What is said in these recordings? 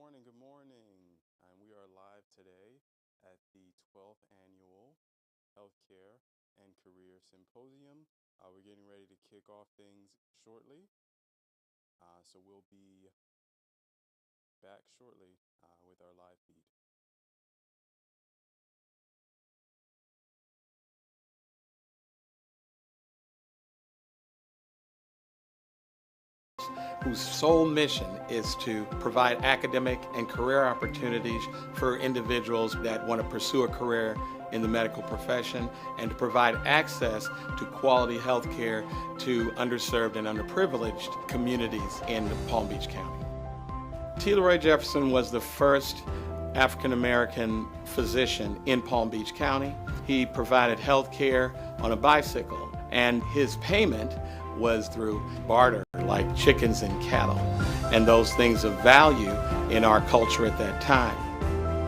Good morning. We are live today at the 12th Annual Healthcare and Career Symposium. We're getting ready to kick off things shortly, so we'll be back shortly with our live feed. Whose sole mission is to provide academic and career opportunities for individuals that want to pursue a career in the medical profession and to provide access to quality health care to underserved and underprivileged communities in Palm Beach County. TLJMS Jefferson was the first African-American physician in Palm Beach County. He provided health care on a bicycle, and his payment was through barter, like chickens and cattle, and those things of value in our culture at that time.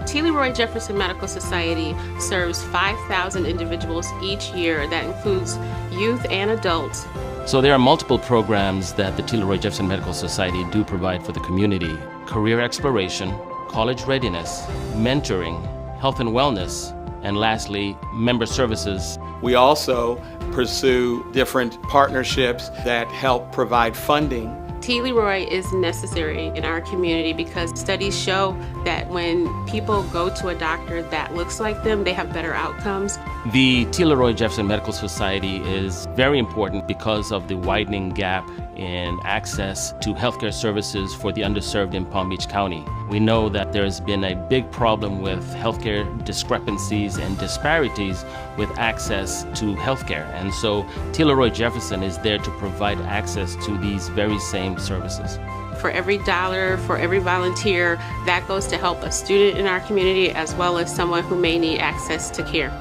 TLJMS Jefferson Medical Society serves 5,000 individuals each year. That includes youth and adults. So there are multiple programs that the TLJMS Jefferson Medical Society do provide for the community: career exploration, college readiness, mentoring, health and wellness, and lastly, member services. We also pursue different partnerships that help provide funding. TLJMS is necessary in our community because studies show that when people go to a doctor that looks like them, they have better outcomes. The TLJMS Jefferson Medical Society is very important because of the widening gap in access to healthcare services for the underserved in Palm Beach County. We know that there's been a big problem with healthcare discrepancies and disparities with access to healthcare, and so TLJMS Jefferson is there to provide access to these very same services. For every dollar, for every volunteer, that goes to help a student in our community as well as someone who may need access to care.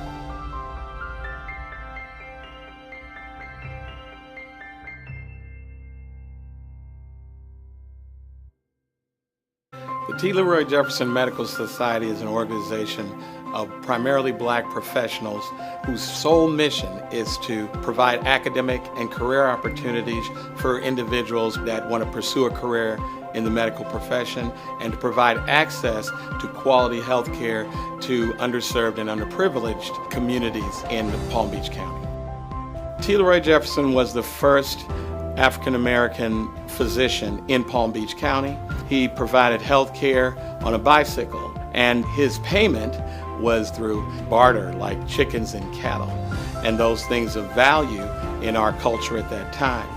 The TLJMS Jefferson Medical Society is an organization of primarily black professionals whose sole mission is to provide academic and career opportunities for individuals that want to pursue a career in the medical profession and to provide access to quality health care to underserved and underprivileged communities in Palm Beach County. TLJMS Jefferson was the first African-American physician in Palm Beach County. He provided health care on a bicycle, and his payment was through barter, like chickens and cattle, and those things of value in our culture at that time.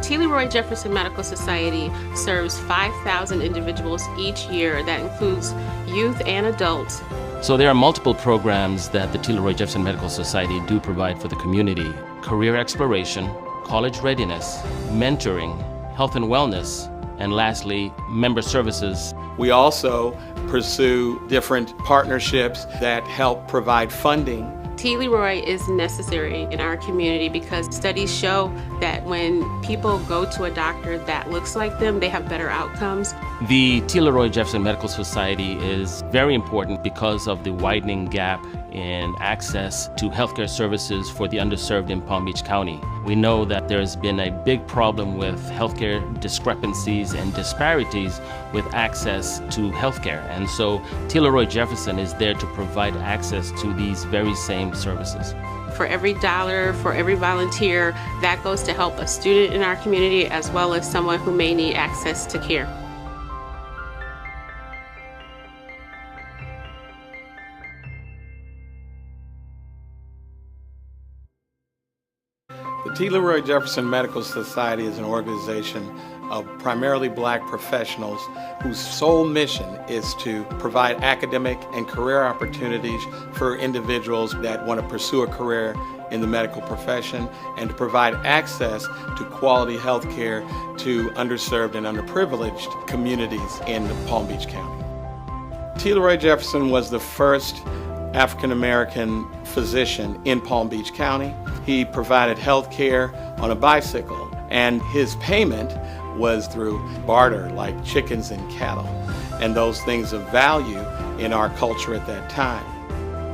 TLJMS Jefferson Medical Society serves 5,000 individuals each year. That includes youth and adults. So there are multiple programs that the TLJMS Jefferson Medical Society do provide for the community: career exploration, college readiness, mentoring, health and wellness, and lastly, member services. We also pursue different partnerships that help provide funding. TLJMS is necessary in our community because studies show that when people go to a doctor that looks like them, they have better outcomes. The TLJMS Jefferson Medical Society is very important because of the widening gap in access to healthcare services for the underserved in Palm Beach County. We know that there's been a big problem with healthcare discrepancies and disparities with access to healthcare, and so TLJMS Jefferson is there to provide access to these very same services. For every dollar, for every volunteer, that goes to help a student in our community as well as someone who may need access to care. The TLJMS Jefferson Medical Society is an organization of primarily black professionals whose sole mission is to provide academic and career opportunities for individuals that want to pursue a career in the medical profession and to provide access to quality health care to underserved and underprivileged communities in Palm Beach County. TLJMS Jefferson was the first African-American physician in Palm Beach County. He provided health care on a bicycle, and his payment was through barter, like chickens and cattle, and those things of value in our culture at that time.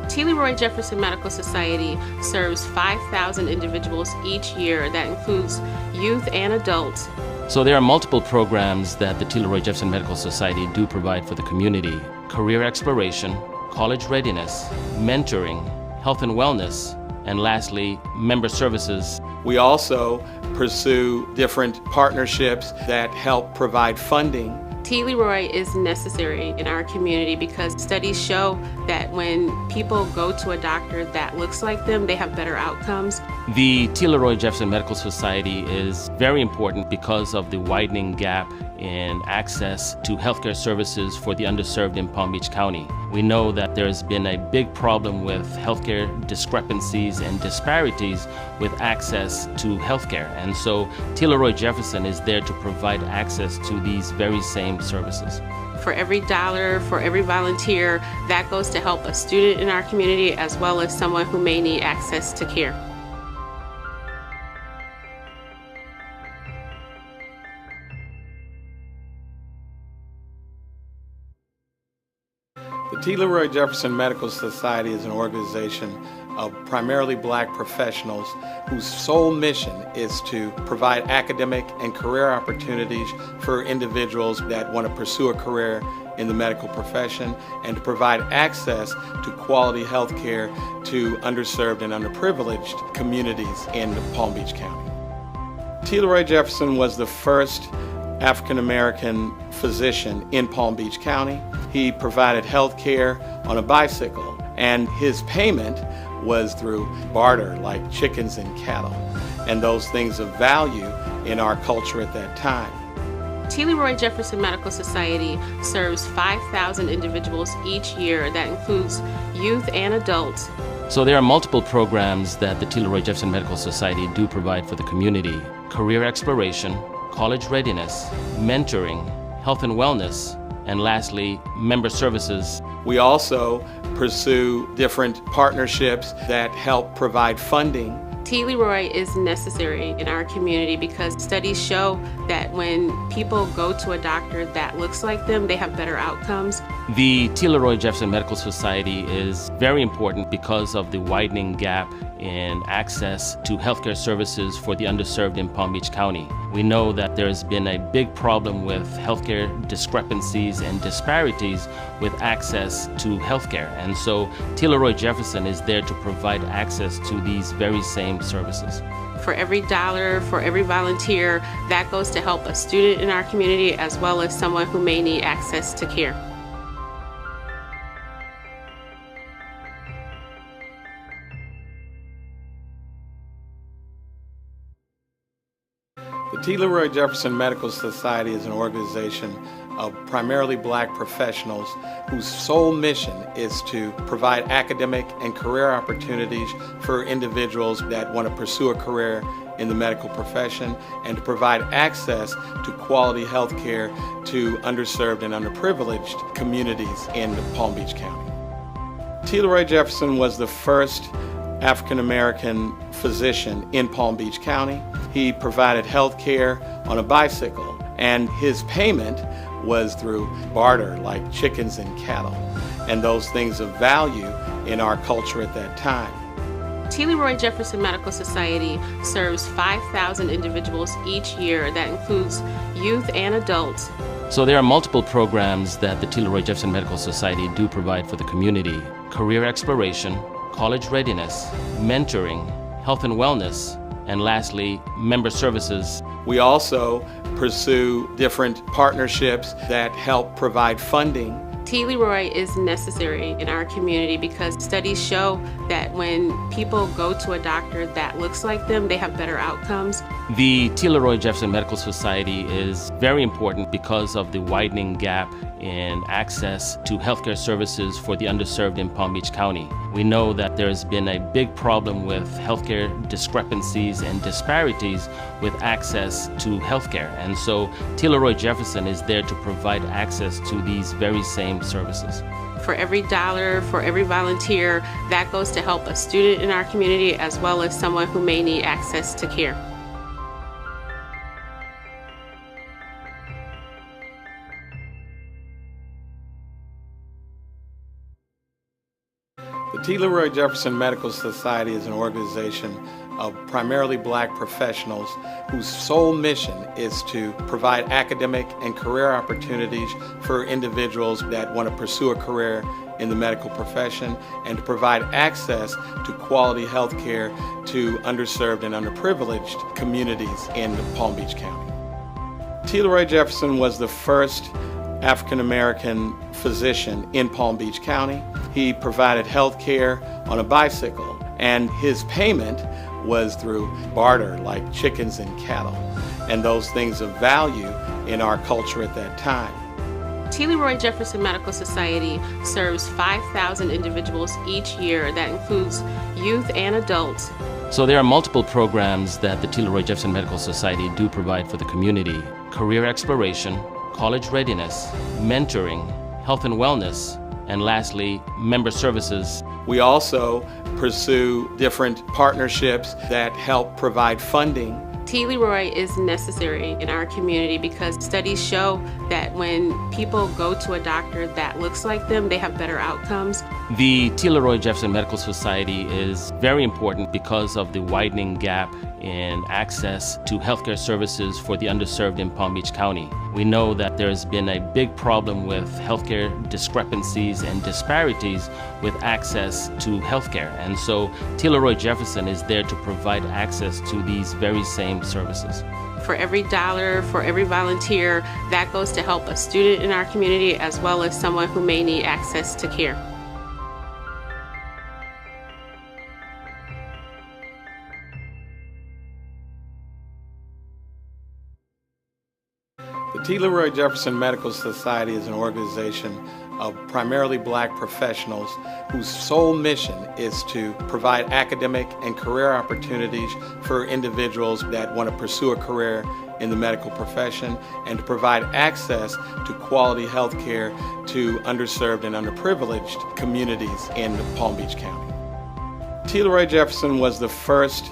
TLJMS Jefferson Medical Society serves 5,000 individuals each year. That includes youth and adults. So there are multiple programs that the TLJMS Medical Society do provide for the community: career exploration, college readiness, mentoring, health and wellness, and lastly, member services. We also pursue different partnerships that help provide funding. T. Leroy is necessary in our community because studies show that when people go to a doctor that looks like them, they have better outcomes. The TLJMS Medical Society is very important because of the widening gap in access to healthcare services for the underserved in Palm Beach County. We know that there's been a big problem with healthcare discrepancies and disparities with access to healthcare. And so T. Leroy Jefferson is there to provide access to these very same services. For every dollar, for every volunteer, that goes to help a student in our community as well as someone who may need access to care. The T. Leroy Jefferson Medical Society is an organization of primarily black professionals whose sole mission is to provide academic and career opportunities for individuals that want to pursue a career in the medical profession and to provide access to quality health care to underserved and underprivileged communities in Palm Beach County. T. Leroy Jefferson was the first African-American physician in Palm Beach County. He provided health care on a bicycle, and his payment was through barter, like chickens and cattle, and those things of value in our culture at that time. T. Leroy Jefferson Medical Society serves 5,000 individuals each year. That includes youth and adults. So there are multiple programs that the T. Leroy Jefferson Medical Society do provide for the community: career exploration, college readiness, mentoring, health and wellness, and lastly, member services. We also pursue different partnerships that help provide funding. T. Leroy is necessary in our community because studies show that when people go to a doctor that looks like them, they have better outcomes. The T. Leroy Jefferson Medical Society is very important because of the widening gap in access to healthcare services for the underserved in Palm Beach County. We know that there's been a big problem with healthcare discrepancies and disparities with access to healthcare. And so T. Leroy Jefferson is there to provide access to these very same services. For every dollar, for every volunteer, that goes to help a student in our community as well as someone who may need access to care. The T. Leroy Jefferson Medical Society is an organization of primarily black professionals whose sole mission is to provide academic and career opportunities for individuals that want to pursue a career in the medical profession and to provide access to quality health care to underserved and underprivileged communities in Palm Beach County. T. Leroy Jefferson was the first African-American physician in Palm Beach County. He provided health care on a bicycle, and his payment was through barter, like chickens and cattle, and those things of value in our culture at that time. T. Leroy Jefferson Medical Society serves 5,000 individuals each year. That includes youth and adults. So there are multiple programs that the T. Leroy Jefferson Medical Society do provide for the community: career exploration, college readiness, mentoring, health and wellness, and lastly, member services. We also pursue different partnerships that help provide funding. T. Leroy is necessary in our community because studies show that when people go to a doctor that looks like them, they have better outcomes. The T. Leroy Jefferson Medical Society is very important because of the widening gap in access to healthcare services for the underserved in Palm Beach County. We know that there's been a big problem with healthcare discrepancies and disparities with access to healthcare. And so T. Leroy Jefferson is there to provide access to these very same services. For every dollar, for every volunteer, that goes to help a student in our community as well as someone who may need access to care. The T. Leroy Jefferson Medical Society is an organization of primarily black professionals whose sole mission is to provide academic and career opportunities for individuals that want to pursue a career in the medical profession and to provide access to quality health care to underserved and underprivileged communities in Palm Beach County. T. Leroy Jefferson was the first African-American physician in Palm Beach County. He provided health care on a bicycle, and his payment was through barter, like chickens and cattle, and those things of value in our culture at that time. T. Leroy Jefferson Medical Society serves 5,000 individuals each year. That includes youth and adults. So there are multiple programs that the T. Leroy Jefferson Medical Society do provide for the community: career exploration, college readiness, mentoring, health and wellness, and lastly, member services. We also pursue different partnerships that help provide funding. T. Leroy is necessary in our community because studies show that when people go to a doctor that looks like them, they have better outcomes. The T. Leroy Jefferson Medical Society is very important because of the widening gap in access to healthcare services for the underserved in Palm Beach County. We know that there's been a big problem with healthcare discrepancies and disparities with access to healthcare. And so T. Leroy Jefferson is there to provide access to these very same services. For every dollar, for every volunteer, that goes to help a student in our community as well as someone who may need access to care. The T. Leroy Jefferson Medical Society is an organization of primarily black professionals whose sole mission is to provide academic and career opportunities for individuals that want to pursue a career in the medical profession and to provide access to quality health care to underserved and underprivileged communities in Palm Beach County. T. Leroy Jefferson was the first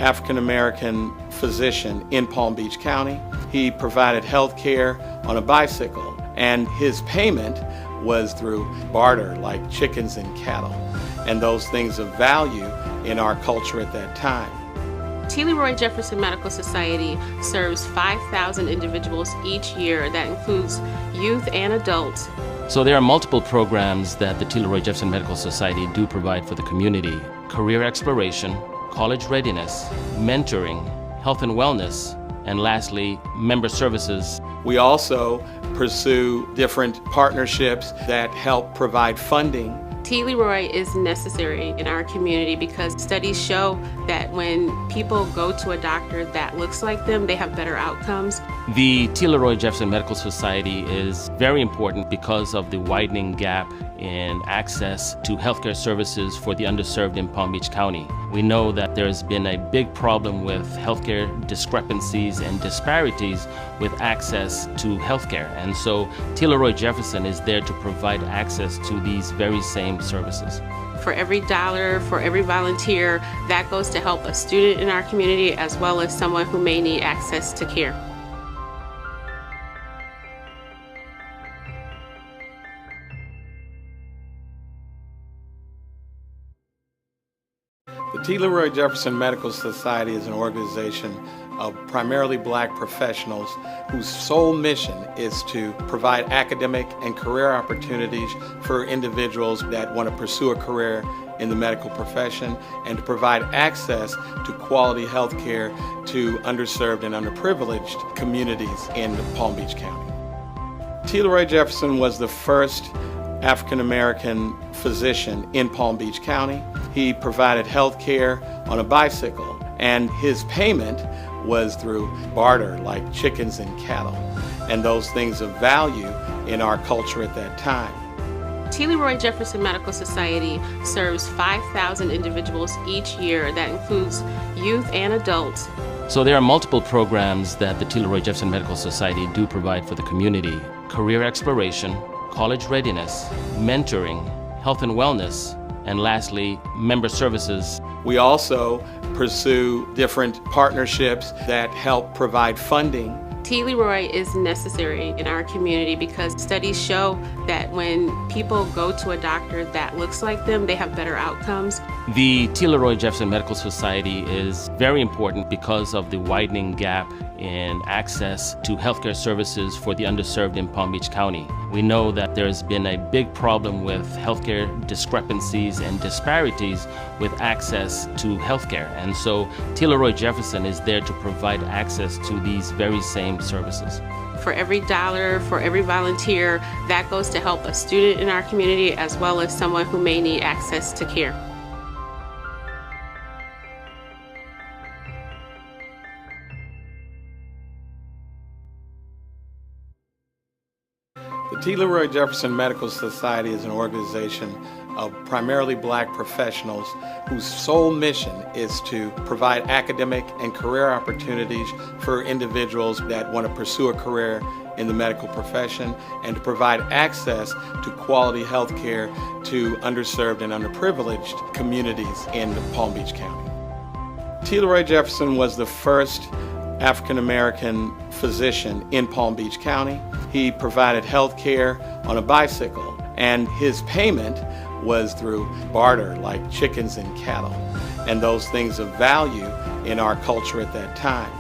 African-American physician in Palm Beach County. He provided health care on a bicycle, and his payment was through barter, like chickens and cattle, and those things of value in our culture at that time. T. Leroy Jefferson Medical Society serves 5,000 individuals each year. That includes youth and adults. So there are multiple programs that the T. Leroy Jefferson Medical Society do provide for the community: career exploration, college readiness, mentoring, health and wellness, and lastly, member services. We also pursue different partnerships that help provide funding. T. Leroy is necessary in our community because studies show that when people go to a doctor that looks like them, they have better outcomes. The T. Leroy Jefferson Medical Society is very important because of the widening gap in access to healthcare services for the underserved in Palm Beach County. We know that there's been a big problem with healthcare discrepancies and disparities with access to healthcare. And so T. Leroy Jefferson is there to provide access to these very same services. For every dollar, for every volunteer, that goes to help a student in our community as well as someone who may need access to care. The T. Leroy Jefferson Medical Society is an organization of primarily black professionals whose sole mission is to provide academic and career opportunities for individuals that want to pursue a career in the medical profession and to provide access to quality health care to underserved and underprivileged communities in Palm Beach County. T. Leroy Jefferson was the first African-American physician in Palm Beach County. He provided health care on a bicycle, and his payment was through barter, like chickens and cattle, and those things of value in our culture at that time. T. Leroy Jefferson Medical Society serves 5,000 individuals each year. That includes youth and adults. So there are multiple programs that the T. Leroy Jefferson Medical Society do provide for the community: career exploration, college readiness, mentoring, health and wellness, and lastly, member services. We also pursue different partnerships that help provide funding. T. Leroy is necessary in our community because studies show that when people go to a doctor that looks like them, they have better outcomes. The T. Leroy Jefferson Medical Society is very important because of the widening gap in access to healthcare services for the underserved in Palm Beach County. We know that there's been a big problem with healthcare discrepancies and disparities with access to healthcare. And so T. Leroy Jefferson is there to provide access to these very same services. For every dollar, for every volunteer, that goes to help a student in our community as well as someone who may need access to care. The T. Leroy Jefferson Medical Society is an organization of primarily black professionals whose sole mission is to provide academic and career opportunities for individuals that want to pursue a career in the medical profession and to provide access to quality health care to underserved and underprivileged communities in Palm Beach County. T. Leroy Jefferson was the first African-American physician in Palm Beach County. He provided health care on a bicycle, and his payment was through barter, like chickens and cattle, and those things of value in our culture at that time.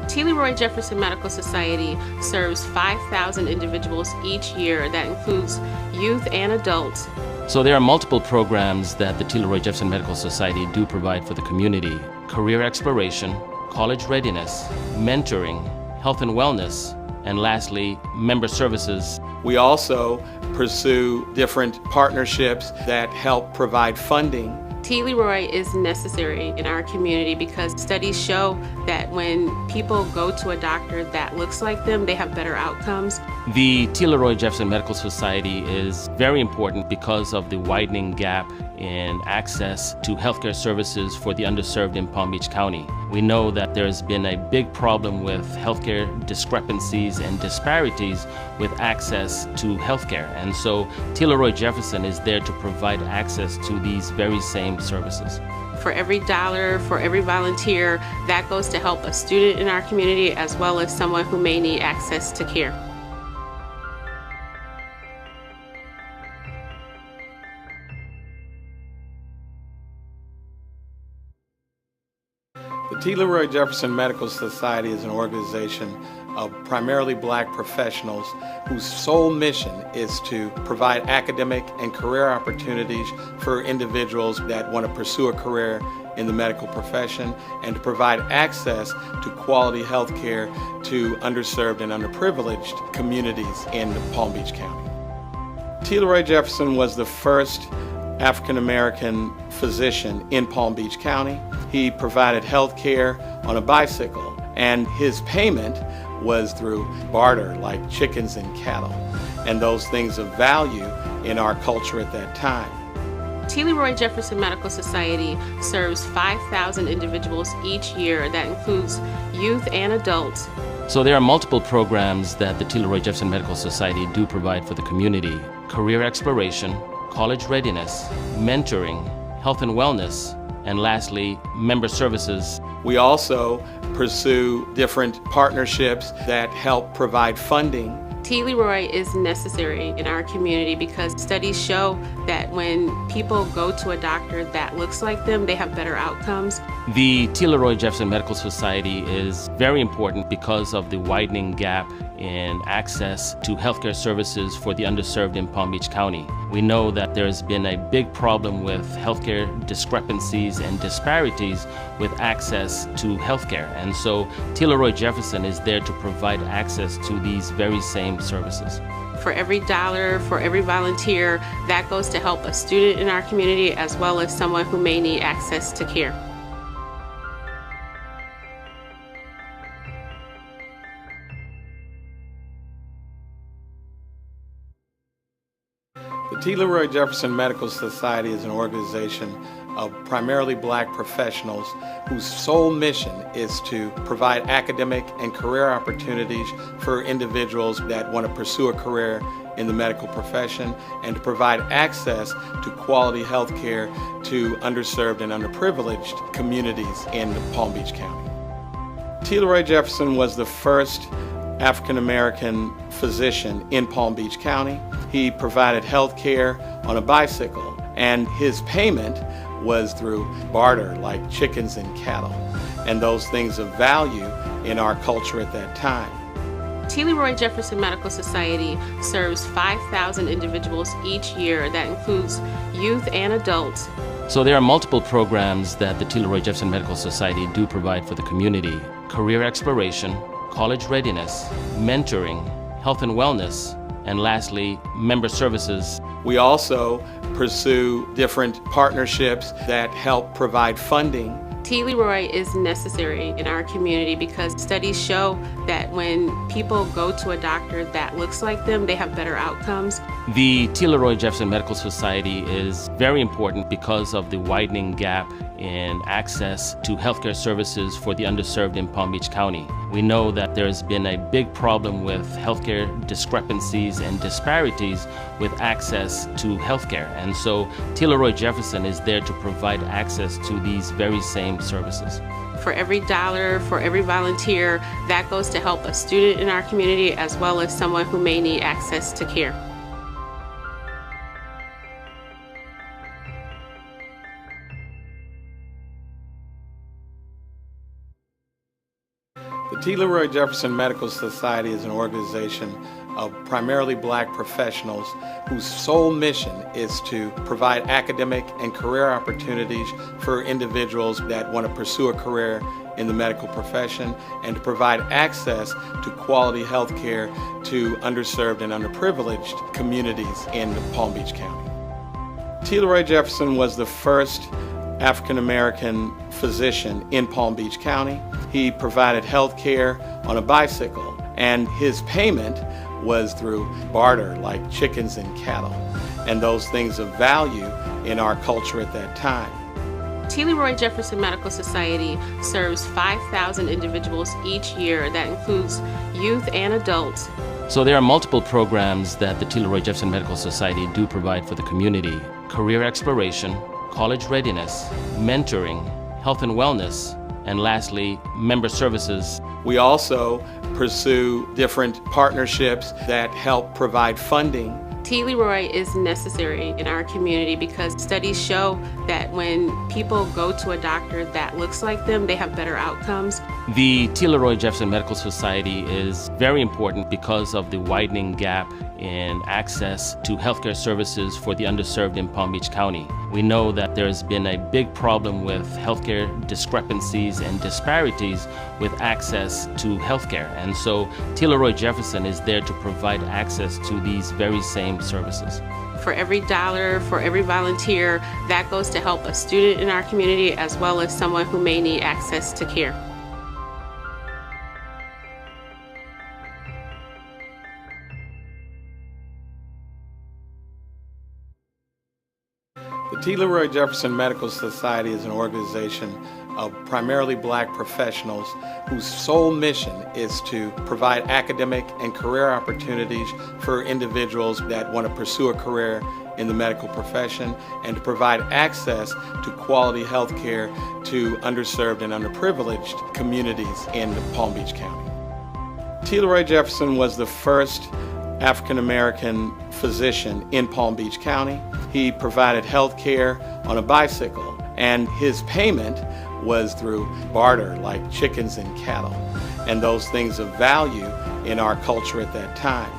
T. Leroy Jefferson Medical Society serves 5,000 individuals each year. That includes youth and adults. So there are multiple programs that the T. Leroy Jefferson Medical Society do provide for the community: career exploration, college readiness, mentoring, health and wellness, and lastly, member services. We also pursue different partnerships that help provide funding. T. Leroy is necessary in our community because studies show that when people go to a doctor that looks like them, they have better outcomes. The T. Leroy Jefferson Medical Society is very important because of the widening gap in access to healthcare services for the underserved in Palm Beach County. We know that there's been a big problem with healthcare discrepancies and disparities with access to healthcare. And so T. Leroy Jefferson is there to provide access to these very same services. For every dollar, for every volunteer, that goes to help a student in our community as well as someone who may need access to care. The T. Leroy Jefferson Medical Society is an organization of primarily black professionals whose sole mission is to provide academic and career opportunities for individuals that want to pursue a career in the medical profession and to provide access to quality health care to underserved and underprivileged communities in Palm Beach County. T. Leroy Jefferson was the first African-American physician in Palm Beach County. He provided health care on a bicycle, and his payment was through barter, like chickens and cattle, and those things of value in our culture at that time. T. Leroy Jefferson Medical Society serves 5,000 individuals each year. That includes youth and adults. So there are multiple programs that the T. Leroy Jefferson Medical Society do provide for the community: career exploration, college readiness, mentoring, health and wellness, and lastly, member services. We also pursue different partnerships that help provide funding. T. Leroy is necessary in our community because studies show that when people go to a doctor that looks like them, they have better outcomes. The T. Leroy Jefferson Medical Society is very important because of the widening gap in access to healthcare services for the underserved in Palm Beach County. We know that there's been a big problem with healthcare discrepancies and disparities with access to healthcare. And so T. Leroy Jefferson is there to provide access to these very same services. For every dollar, for every volunteer, that goes to help a student in our community as well as someone who may need access to care. The T. Leroy Jefferson Medical Society is an organization of primarily black professionals whose sole mission is to provide academic and career opportunities for individuals that want to pursue a career in the medical profession and to provide access to quality health care to underserved and underprivileged communities in Palm Beach County. T. Leroy Jefferson was the first African American physician in Palm Beach County. He provided health care on a bicycle, and his payment was through barter, like chickens and cattle, and those things of value in our culture at that time. T. Leroy Jefferson Medical Society serves 5,000 individuals each year. That includes youth and adults. So there are multiple programs that the T. Leroy Jefferson Medical Society do provide for the community: career exploration, college readiness, mentoring, health and wellness, and lastly, member services. We also pursue different partnerships that help provide funding. T. Leroy is necessary in our community because studies show that when people go to a doctor that looks like them, they have better outcomes. The T. Leroy Jefferson Medical Society is very important because of the widening gap in access to healthcare services for the underserved in Palm Beach County. We know that there's been a big problem with healthcare discrepancies and disparities with access to healthcare. And so T. Leroy Jefferson is there to provide access to these very same services. For every dollar, for every volunteer, that goes to help a student in our community as well as someone who may need access to care. The T. Leroy Jefferson Medical Society is an organization of primarily black professionals whose sole mission is to provide academic and career opportunities for individuals that want to pursue a career in the medical profession, and to provide access to quality health care to underserved and underprivileged communities in Palm Beach County. T. Leroy Jefferson was the first African American physician in Palm Beach County. He provided health care on a bicycle, and his payment was through barter, like chickens and cattle, and those things of value in our culture at that time. T. Leroy Jefferson Medical Society serves 5,000 individuals each year. That includes youth and adults. So there are multiple programs that the T. Leroy Jefferson Medical Society do provide for the community: career exploration, college readiness, mentoring, health and wellness, and lastly, member services. We also pursue different partnerships that help provide funding. T. Leroy is necessary in our community because studies show that when people go to a doctor that looks like them, they have better outcomes. The T. Leroy Jefferson Medical Society is very important because of the widening gap in access to healthcare services for the underserved in Palm Beach County. We know that there's been a big problem with healthcare discrepancies and disparities with access to healthcare. And so T. Leroy Jefferson is there to provide access to these very same services. For every dollar, for every volunteer, that goes to help a student in our community as well as someone who may need access to care. The T. Leroy Jefferson Medical Society is an organization of primarily black professionals whose sole mission is to provide academic and career opportunities for individuals that want to pursue a career in the medical profession, and to provide access to quality health care to underserved and underprivileged communities in Palm Beach County. T. Leroy Jefferson was the first African American physician in Palm Beach County. He provided health care on a bicycle, and his payment was through barter, like chickens and cattle, and those things of value in our culture at that time.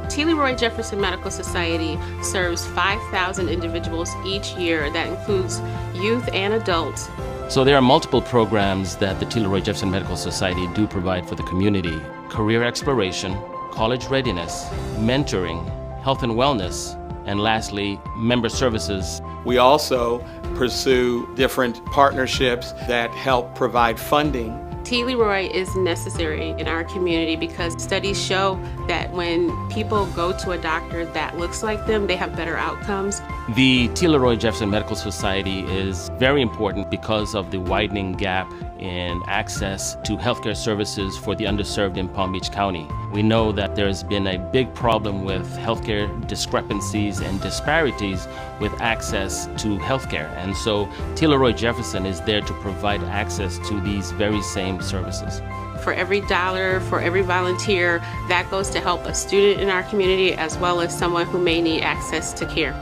T. Leroy Jefferson Medical Society serves 5,000 individuals each year. That includes youth and adults. So there are multiple programs that the T. Leroy Jefferson Medical Society do provide for the community: career exploration, college readiness, mentoring, health and wellness, and lastly, member services. We also pursue different partnerships that help provide funding. T. Leroy is necessary in our community because studies show that when people go to a doctor that looks like them, they have better outcomes. The T. Leroy Jefferson Medical Society is very important because of the widening gap in access to healthcare services for the underserved in Palm Beach County. We know that there's been a big problem with healthcare discrepancies and disparities with access to healthcare. And so T. Leroy Jefferson is there to provide access to these very same services. For every dollar, for every volunteer, that goes to help a student in our community as well as someone who may need access to care.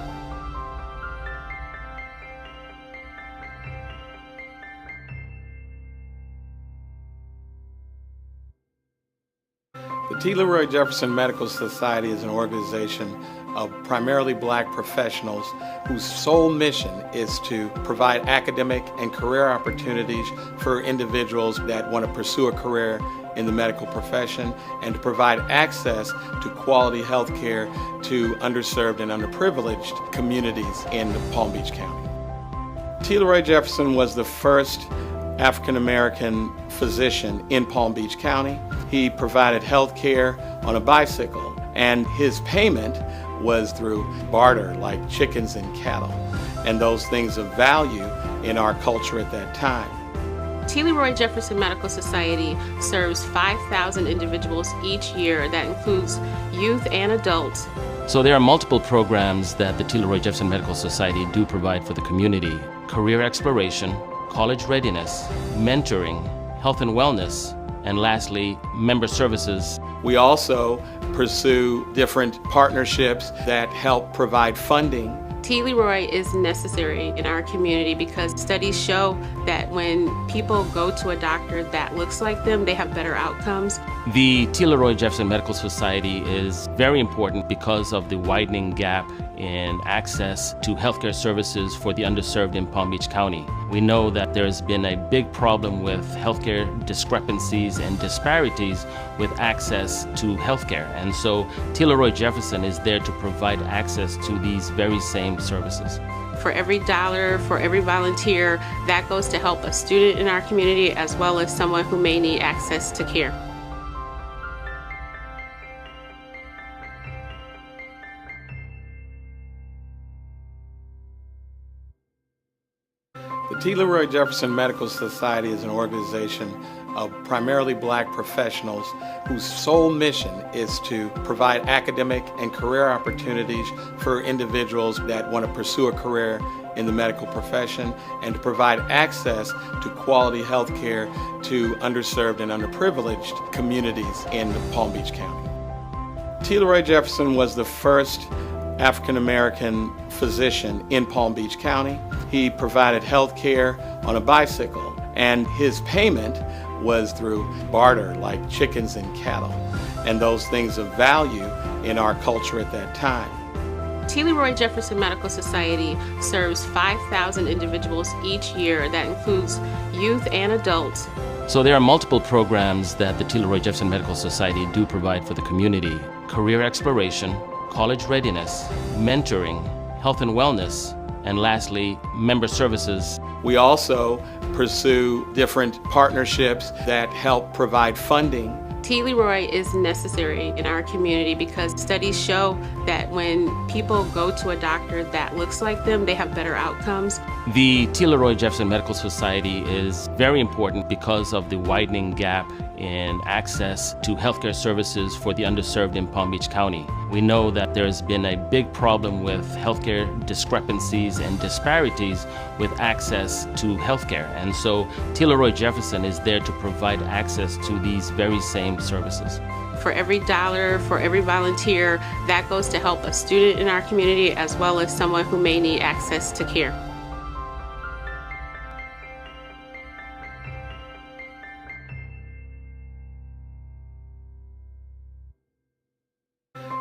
The T. Leroy Jefferson Medical Society is an organization of primarily black professionals whose sole mission is to provide academic and career opportunities for individuals that want to pursue a career in the medical profession and to provide access to quality health care to underserved and underprivileged communities in Palm Beach County. T. Leroy Jefferson was the first African American physician in Palm Beach County. He provided health care on a bicycle, and his payment was through barter, like chickens and cattle, and those things of value in our culture at that time. T. Leroy Jefferson Medical Society serves 5,000 individuals each year. That includes youth and adults. So there are multiple programs that the T. Leroy Jefferson Medical Society do provide for the community: career exploration, college readiness, mentoring, health and wellness, and lastly, member services. We also pursue different partnerships that help provide funding. T. Leroy is necessary in our community because studies show that when people go to a doctor that looks like them, they have better outcomes. The T. Leroy Jefferson Medical Society is very important because of the widening gap in access to healthcare services for the underserved in Palm Beach County. We know that there's been a big problem with healthcare discrepancies and disparities with access to healthcare. And so T. Leroy Jefferson is there to provide access to these very same services. For every dollar, for every volunteer, that goes to help a student in our community as well as someone who may need access to care. The T. Leroy Jefferson Medical Society is an organization of primarily black professionals whose sole mission is to provide academic and career opportunities for individuals that want to pursue a career in the medical profession and to provide access to quality health care to underserved and underprivileged communities in Palm Beach County. T. Leroy Jefferson was the first African American physician in Palm Beach County. He provided health care on a bicycle, and his payment was through barter, like chickens and cattle, and those things of value in our culture at that time. T. Leroy Jefferson Medical Society serves 5,000 individuals each year. That includes youth and adults. So there are multiple programs that the T. Leroy Jefferson Medical Society do provide for the community: career exploration, college readiness, mentoring, health and wellness, and lastly, member services. We also pursue different partnerships that help provide funding. T. Leroy is necessary in our community because studies show that when people go to a doctor that looks like them, they have better outcomes. The T. Leroy Jefferson Medical Society is very important because of the widening gap in access to healthcare services for the underserved in Palm Beach County. We know that there's been a big problem with healthcare discrepancies and disparities with access to healthcare. And so T. Leroy Jefferson is there to provide access to these very same services. For every dollar, for every volunteer, that goes to help a student in our community as well as someone who may need access to care.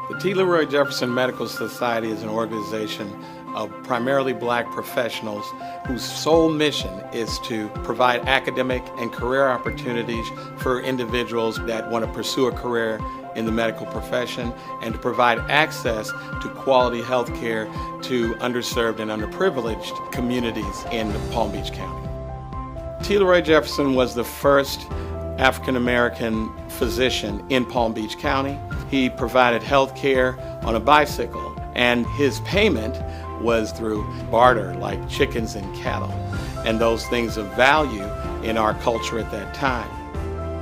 The T. Leroy Jefferson Medical Society is an organization of primarily black professionals whose sole mission is to provide academic and career opportunities for individuals that want to pursue a career in the medical profession and to provide access to quality health care to underserved and underprivileged communities in Palm Beach County. T. Leroy Jefferson was the first African American physician in Palm Beach County. He provided health care on a bicycle, and his payment was through barter, like chickens and cattle, and those things of value in our culture at that time.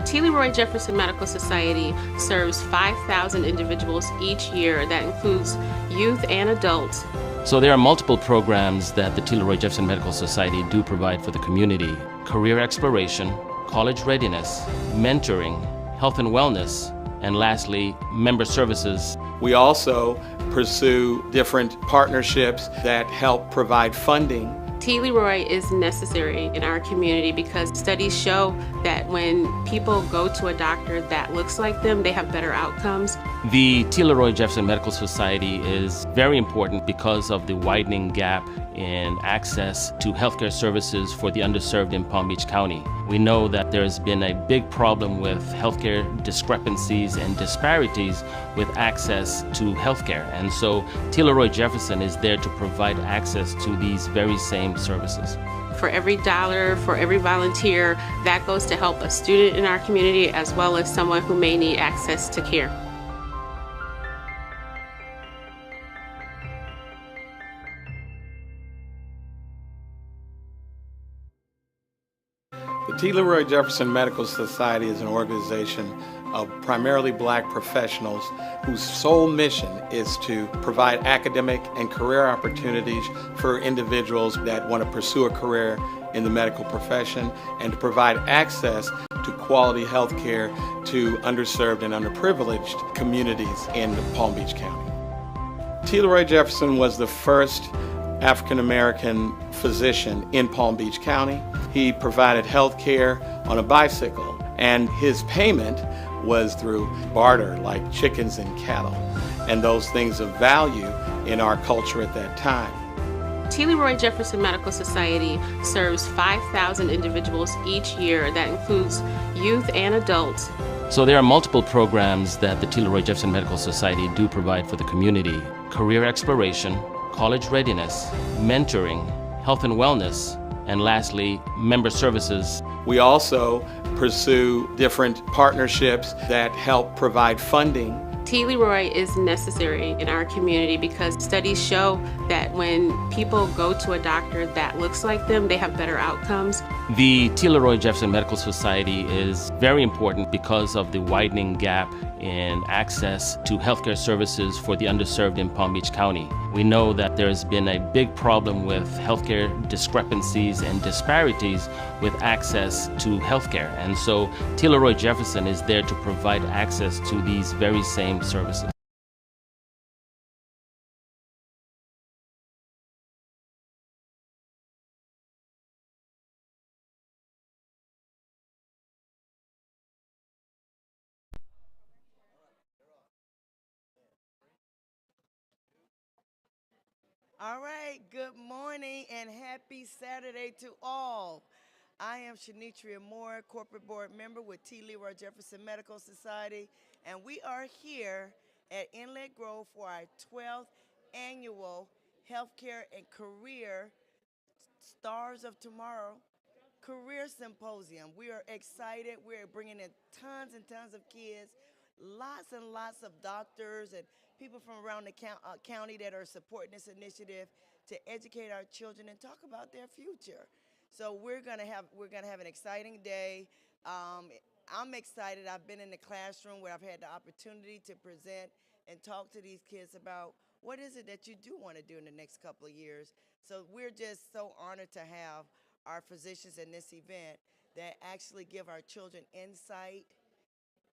T. Leroy Jefferson Medical Society serves 5,000 individuals each year. That includes youth and adults. So there are multiple programs that the T. Leroy Jefferson Medical Society do provide for the community: career exploration, college readiness, mentoring, health and wellness, and lastly, member services. We also pursue different partnerships that help provide funding. T. Leroy is necessary in our community because studies show that when people go to a doctor that looks like them, they have better outcomes. The T. Leroy Jefferson Medical Society is very important because of the widening gap in access to healthcare services for the underserved in Palm Beach County. We know that there's been a big problem with healthcare discrepancies and disparities with access to healthcare. And so T. Leroy Jefferson is there to provide access to these very same services. For every dollar, for every volunteer, that goes to help a student in our community as well as someone who may need access to care. The T. Leroy Jefferson Medical Society is an organization of primarily black professionals whose sole mission is to provide academic and career opportunities for individuals that want to pursue a career in the medical profession and to provide access to quality health care to underserved and underprivileged communities in Palm Beach County. T. Leroy Jefferson was the first African American physician in Palm Beach County. He provided health care on a bicycle, and his payment was through barter, like chickens and cattle, and those things of value in our culture at that time. T. Leroy Jefferson Medical Society serves 5,000 individuals each year. That includes youth and adults. So there are multiple programs that the T. Leroy Jefferson Medical Society do provide for the community. Career exploration, college readiness, mentoring, health and wellness, and lastly, member services. We also pursue different partnerships that help provide funding. T. Leroy is necessary in our community because studies show that when people go to a doctor that looks like them, they have better outcomes. The T. Leroy Jefferson Medical Society is very important because of the widening gap in access to healthcare services for the underserved in Palm Beach County. We know that there's been a big problem with healthcare discrepancies and disparities with access to healthcare. And so T. Leroy Jefferson is there to provide access to these very same services. All right, good morning and happy Saturday to all. I am Shanitria Moore, corporate board member with T. Leroy Jefferson Medical Society, and we are here at Inlet Grove for our 12th annual Healthcare and Career Stars of Tomorrow Career Symposium. We are excited. We're bringing in tons and tons of kids, lots and lots of doctors and people from around the county that are supporting this initiative to educate our children and talk about their future. So we're gonna have an exciting day. I'm excited. I've been in the classroom where I've had the opportunity to present and talk to these kids about what is it that you do want to do in the next couple of years. So we're just so honored to have our physicians in this event that actually give our children insight.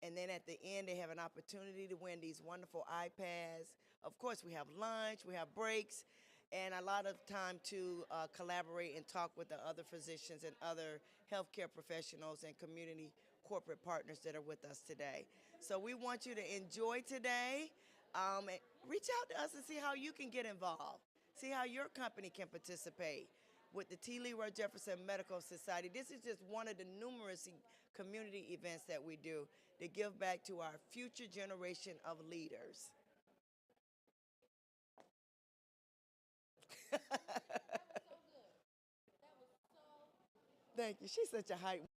And then at the end, they have an opportunity to win these wonderful iPads. Of course, we have lunch, we have breaks, and a lot of time to collaborate and talk with the other physicians and other healthcare professionals and community corporate partners that are with us today. So we want you to enjoy today. And reach out to us and see how you can get involved. See how your company can participate with the T. Leroy Jefferson Medical Society. This is just one of the numerous community events that we do to give back to our future generation of leaders. Thank you. She's such a hype.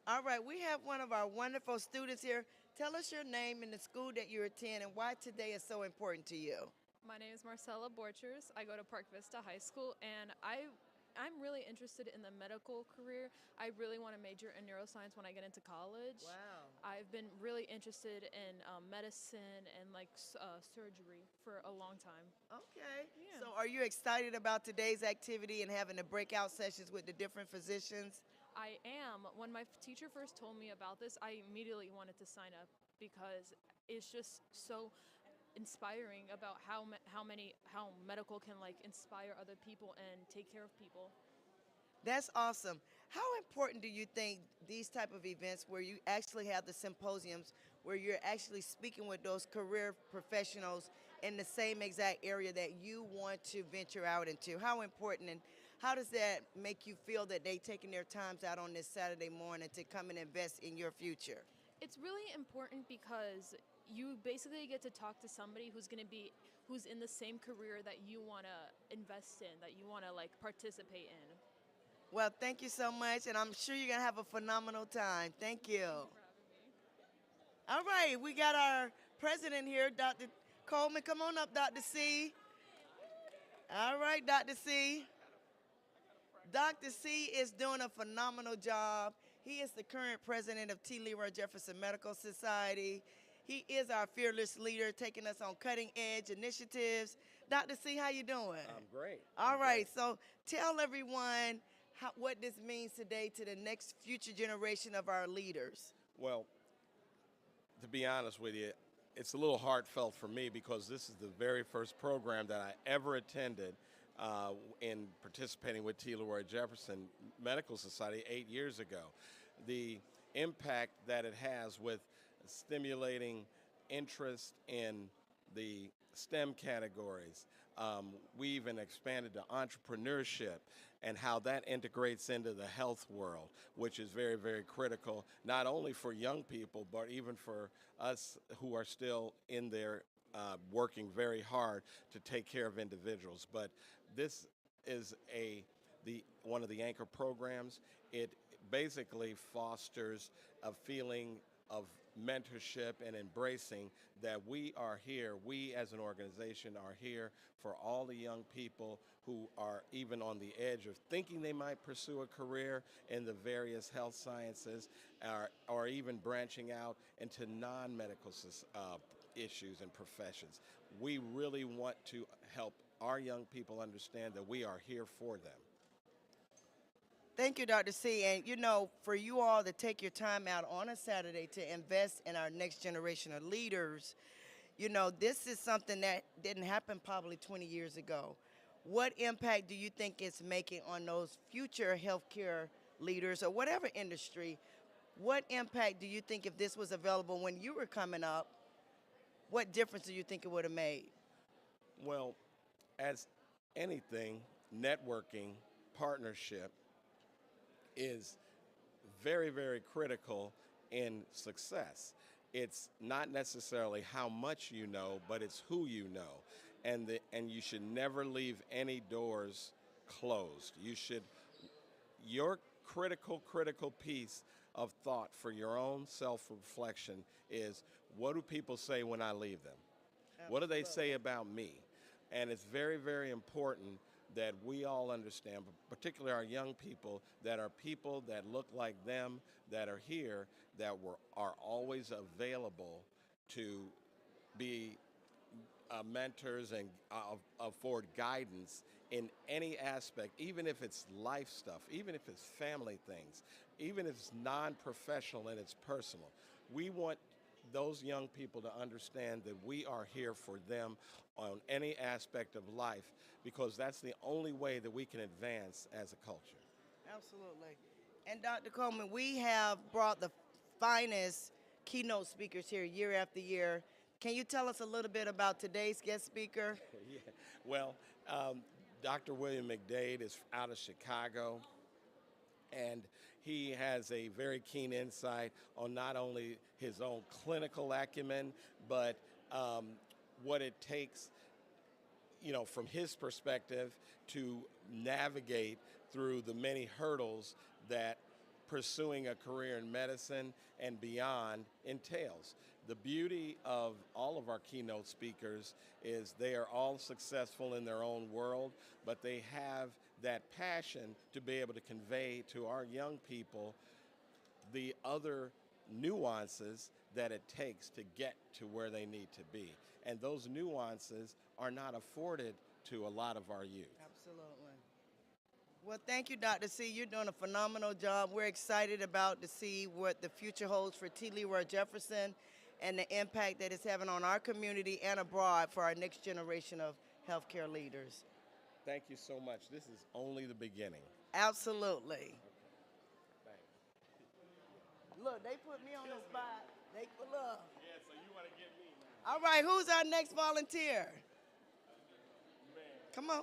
All right, we have one of our wonderful students here. Tell us your name and the school that you attend and why today is so important to you. My name is Marcella Borchers. I go to Park Vista High School, and I'm really interested in the medical career. I really want to major in neuroscience when I get into college. Wow. I've been really interested in medicine and surgery for a long time. Okay. Yeah. So are you excited about today's activity and having the breakout sessions with the different physicians? I am. When my teacher first told me about this, I immediately wanted to sign up because it's just so inspiring about how medical can like inspire other people and take care of people. That's awesome. How important do you think these type of events where you actually have the symposiums where you're actually speaking with those career professionals in the same exact area that you want to venture out into? How important and how does that make you feel that they taking their times out on this Saturday morning to come and invest in your future? It's really important because you basically get to talk to somebody who's in the same career that you want to invest in, that you want to like participate in. Well, thank you so much, and I'm sure you're going to have a phenomenal time. Thank you. Thank you for having me. All right, we got our president here, Dr. Coleman. Come on up, Dr. C. All right, Dr. C. Dr. C is doing a phenomenal job. He is the current president of T. Leroy Jefferson Medical Society. He is our fearless leader, taking us on cutting-edge initiatives. Dr. C, how you doing? I'm great. All right, so tell everyone what this means today to the next future generation of our leaders. Well, to be honest with you, it's a little heartfelt for me because this is the very first program that I ever attended in participating with T. Leroy Jefferson Medical Society 8 years ago. The impact that it has with stimulating interest in the STEM categories. We even expanded to entrepreneurship and how that integrates into the health world, which is very, very critical, not only for young people, but even for us who are still in there working very hard to take care of individuals. But this is one of the anchor programs. It basically fosters a feeling of mentorship and embracing that we are here, we as an organization are here for all the young people who are even on the edge of thinking they might pursue a career in the various health sciences or even branching out into non-medical issues and professions. We really want to help our young people understand that we are here for them. Thank you, Dr. C. And you know, for you all to take your time out on a Saturday to invest in our next generation of leaders, you know, this is something that didn't happen probably 20 years ago. What impact do you think it's making on those future healthcare leaders or whatever industry? What impact do you think if this was available when you were coming up, what difference do you think it would have made? Well, as anything, networking, partnership, is very, very critical in success. It's not necessarily how much you know, but it's who you know. And you should never leave any doors closed. Your critical piece of thought for your own self-reflection is, what do people say when I leave them? What do they say about me? And it's very, very important that we all understand, but particularly our young people, that are people that look like them, that are here, that are always available to be mentors and afford guidance in any aspect, even if it's life stuff, even if it's family things, even if it's non-professional and it's personal. We want those young people to understand that we are here for them on any aspect of life, because that's the only way that we can advance as a culture. Absolutely. And Dr. Coleman, we have brought the finest keynote speakers here year after year. Can you tell us a little bit about today's guest speaker? Yeah. Well, Dr. William McDade is out of Chicago, and he has a very keen insight on not only his own clinical acumen, but what it takes, you know, from his perspective to navigate through the many hurdles that pursuing a career in medicine and beyond entails. The beauty of all of our keynote speakers is they are all successful in their own world, but they have that passion to be able to convey to our young people the other nuances that it takes to get to where they need to be. And those nuances are not afforded to a lot of our youth. Absolutely. Well, thank you, Dr. C. You're doing a phenomenal job. We're excited about to see what the future holds for T. Leroy Jefferson and the impact that it's having on our community and abroad for our next generation of healthcare leaders. Thank you so much. This is only the beginning. Absolutely. Thanks. Look, they put me on the spot. Look. Yeah, so you want to get me now. All right, who's our next volunteer? Come on.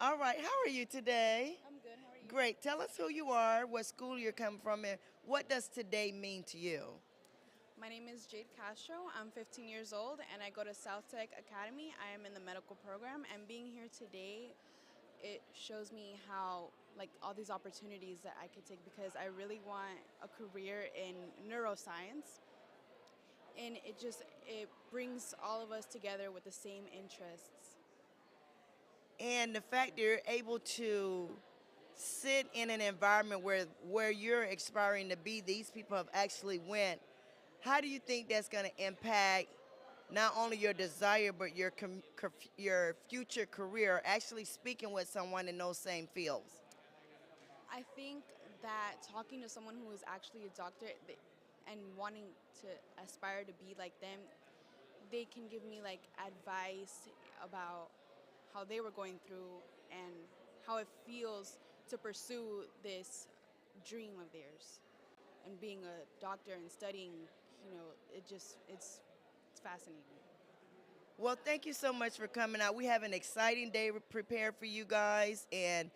All right, how are you today? I'm good. How are you? Great. Tell us who you are, what school you're coming from, and what does today mean to you? My name is Jade Castro. I'm 15 years old, and I go to South Tech Academy. I am in the medical program, and being here today, it shows me how, like, all these opportunities that I could take, because I really want a career in neuroscience, and it brings all of us together with the same interests. And the fact that you're able to sit in an environment where you're aspiring to be, these people have actually went. How do you think that's going to impact not only your desire, but your future career, actually speaking with someone in those same fields? I think that talking to someone who is actually a doctor and wanting to aspire to be like them, they can give me, like, advice about how they were going through and how it feels to pursue this dream of theirs. And being a doctor and studying, it's fascinating. Well, thank you so much for coming out. We have an exciting day prepared for you guys. And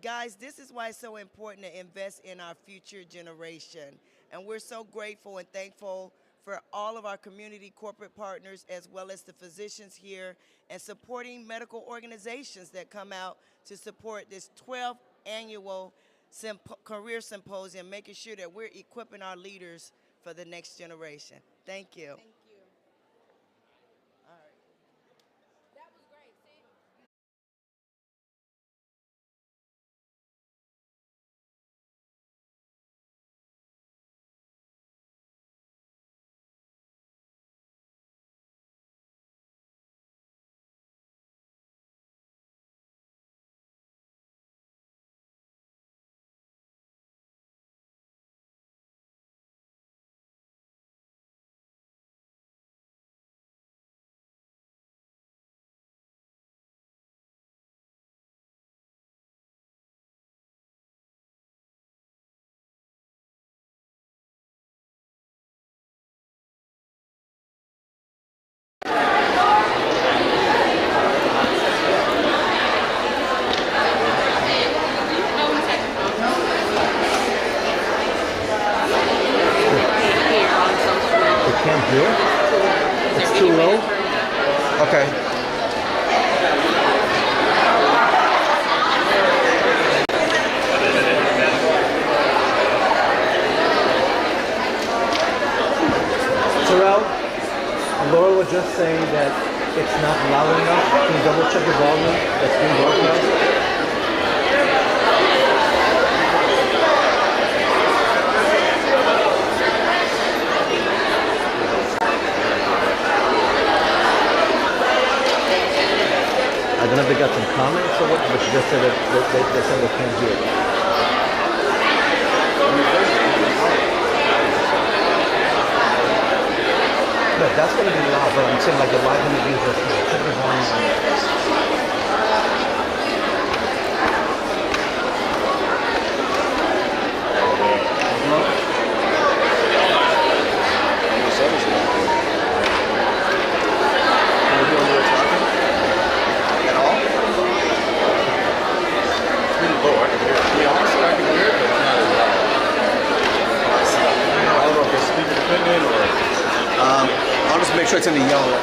guys, this is why it's so important to invest in our future generation. And we're so grateful and thankful for all of our community corporate partners, as well as the physicians here, and supporting medical organizations that come out to support this 12th annual career symposium, making sure that we're equipping our leaders for the next generation. Thank you. Thank you. All right. That was great. See? Can't hear? It's too low? Okay. Terrell, Laura was just saying that it's not loud enough. Can you double check the volume that's being broadcast? I don't know if they got some comments or what, but she just said that they said they can't hear. No, That's gonna be loud, but I'm saying like the live interviews are check the volume. I'll just make sure it's in the yellow.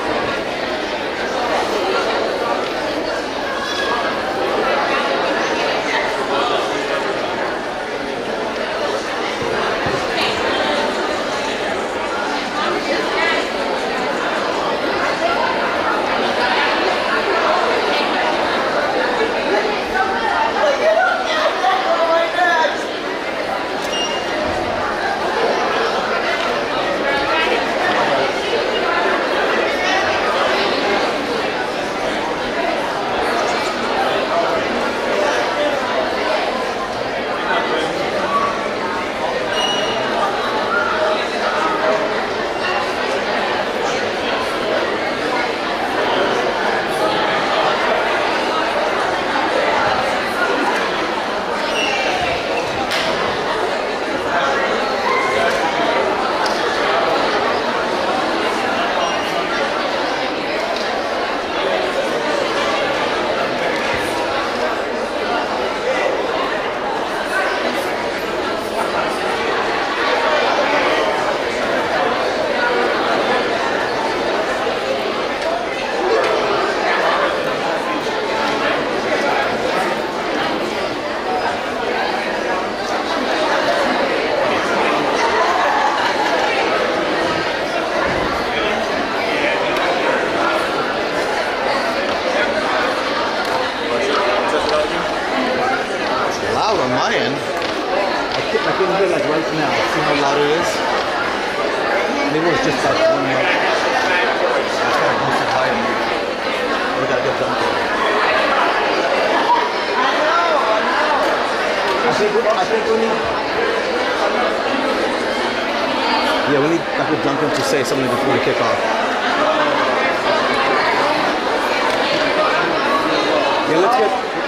Loud on my end. I can hear like right now. See how loud it is? Maybe it was just like one mic. It's kind of boosted higher. We gotta get done. I think we need. Yeah, we need Dr. Duncan to say something before we kick off. Yeah,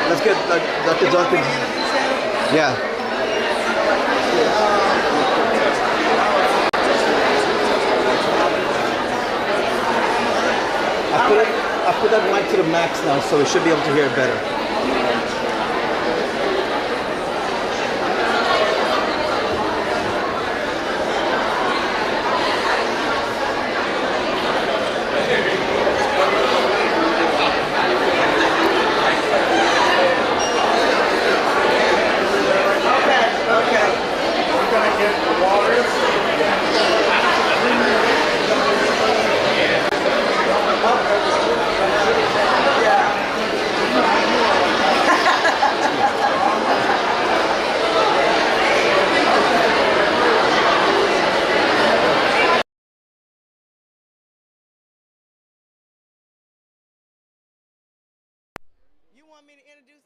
let's get Dr. Duncan. Yeah. I put that mic to the max now, so we should be able to hear it better. You want me to interview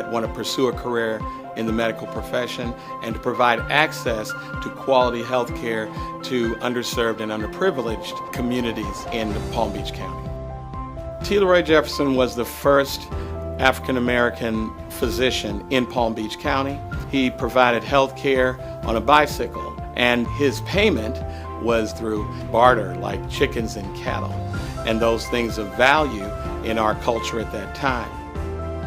that want to pursue a career in the medical profession and to provide access to quality health care to underserved and underprivileged communities in Palm Beach County. T. Leroy Jefferson was the first African American physician in Palm Beach County. He provided health care on a bicycle, and his payment was through barter, like chickens and cattle, and those things of value in our culture at that time.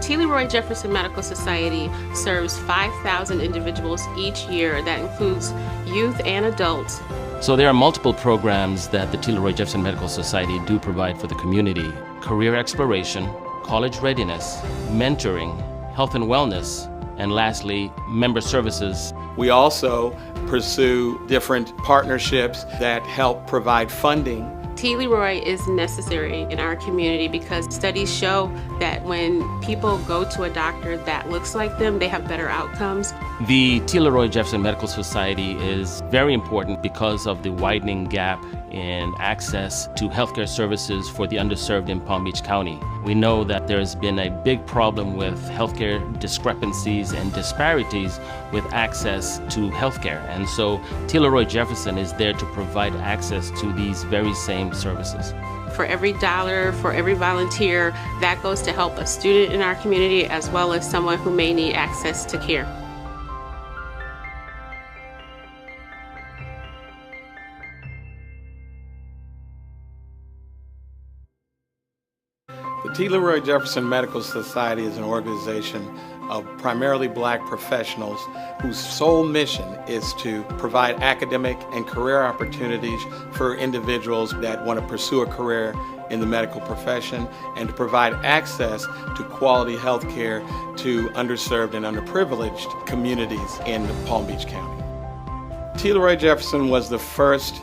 T. Leroy Jefferson Medical Society serves 5,000 individuals each year. That includes youth and adults. So there are multiple programs that the T. Leroy Jefferson Medical Society do provide for the community: career exploration, college readiness, mentoring, health and wellness, and lastly, member services. We also pursue different partnerships that help provide funding. T. Leroy is necessary in our community because studies show that when people go to a doctor that looks like them, they have better outcomes. The T. Leroy Jefferson Medical Society is very important because of the widening gap in access to healthcare services for the underserved in Palm Beach County. We know that there's been a big problem with healthcare discrepancies and disparities with access to healthcare. And so T. Leroy Jefferson is there to provide access to these very same services. For every dollar, for every volunteer, that goes to help a student in our community as well as someone who may need access to care. The T. Leroy Jefferson Medical Society is an organization of primarily black professionals whose sole mission is to provide academic and career opportunities for individuals that want to pursue a career in the medical profession and to provide access to quality health care to underserved and underprivileged communities in Palm Beach County. T. Leroy Jefferson was the first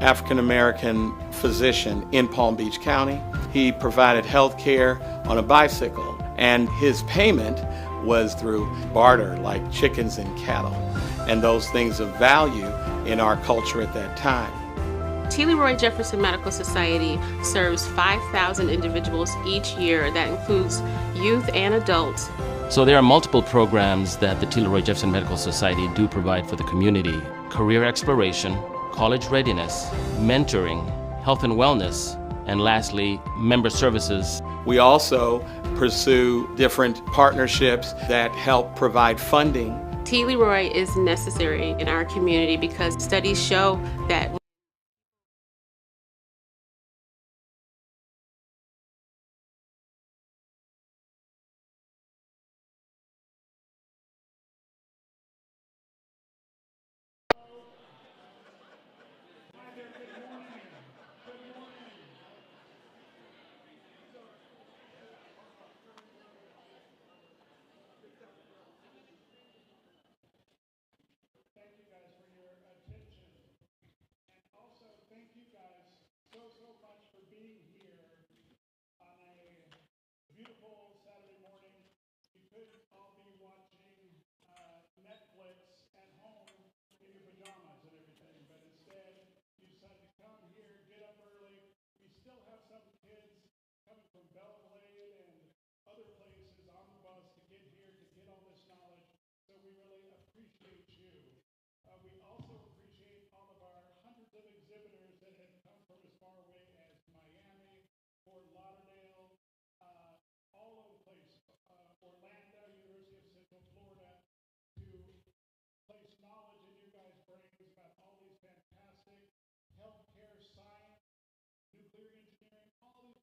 African American physician in Palm Beach County. He provided health care on a bicycle, and his payment was through barter, like chickens and cattle, and those things of value in our culture at that time. T. Leroy Jefferson Medical Society serves 5,000 individuals each year. That includes youth and adults. So there are multiple programs that the T. Leroy Jefferson Medical Society do provide for the community: career exploration, college readiness, mentoring, health and wellness, and lastly, member services. We also pursue different partnerships that help provide funding. T. Leroy is necessary in our community because studies show that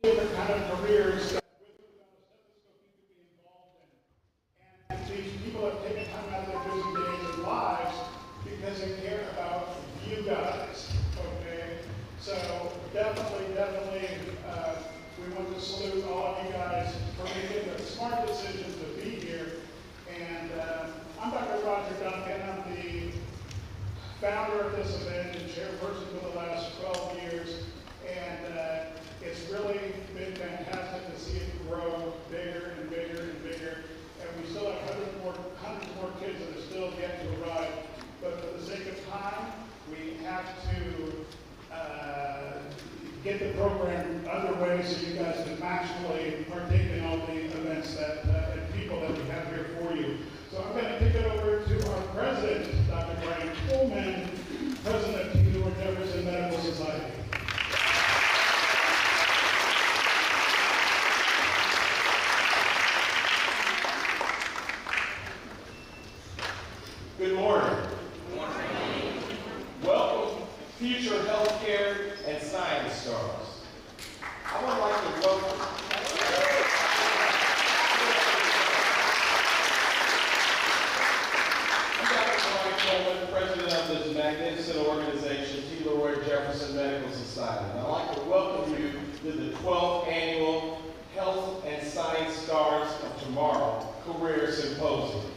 different kind of careers that with or without a stethoscope you could be involved in. And these people have taken time out of their busy days and lives because they care about you guys, okay? So definitely, we want to salute all of you guys for making the smart decision to be here. And I'm Dr. Roger Duncan. I'm the founder of this event and chairperson for the last 12 years. And it's really been fantastic to see it grow bigger and bigger and bigger. And we still have hundreds more kids that are still yet to arrive. But for the sake of time, we have to get the program underway so you guys can maximally partake in all the events that and people that we have here for So I'm going to kick it over to our president, Dr. Brian Coleman, president of T. Lord Jefferson Medical Society. Good morning. Good morning. Welcome, future healthcare and science stars. I would like to welcome Dr. Brian Coleman, president of this magnificent organization, T. Lord Jefferson Medical Society. And I'd like to welcome you to the 12th annual Health and Science Stars of Tomorrow Career Symposium.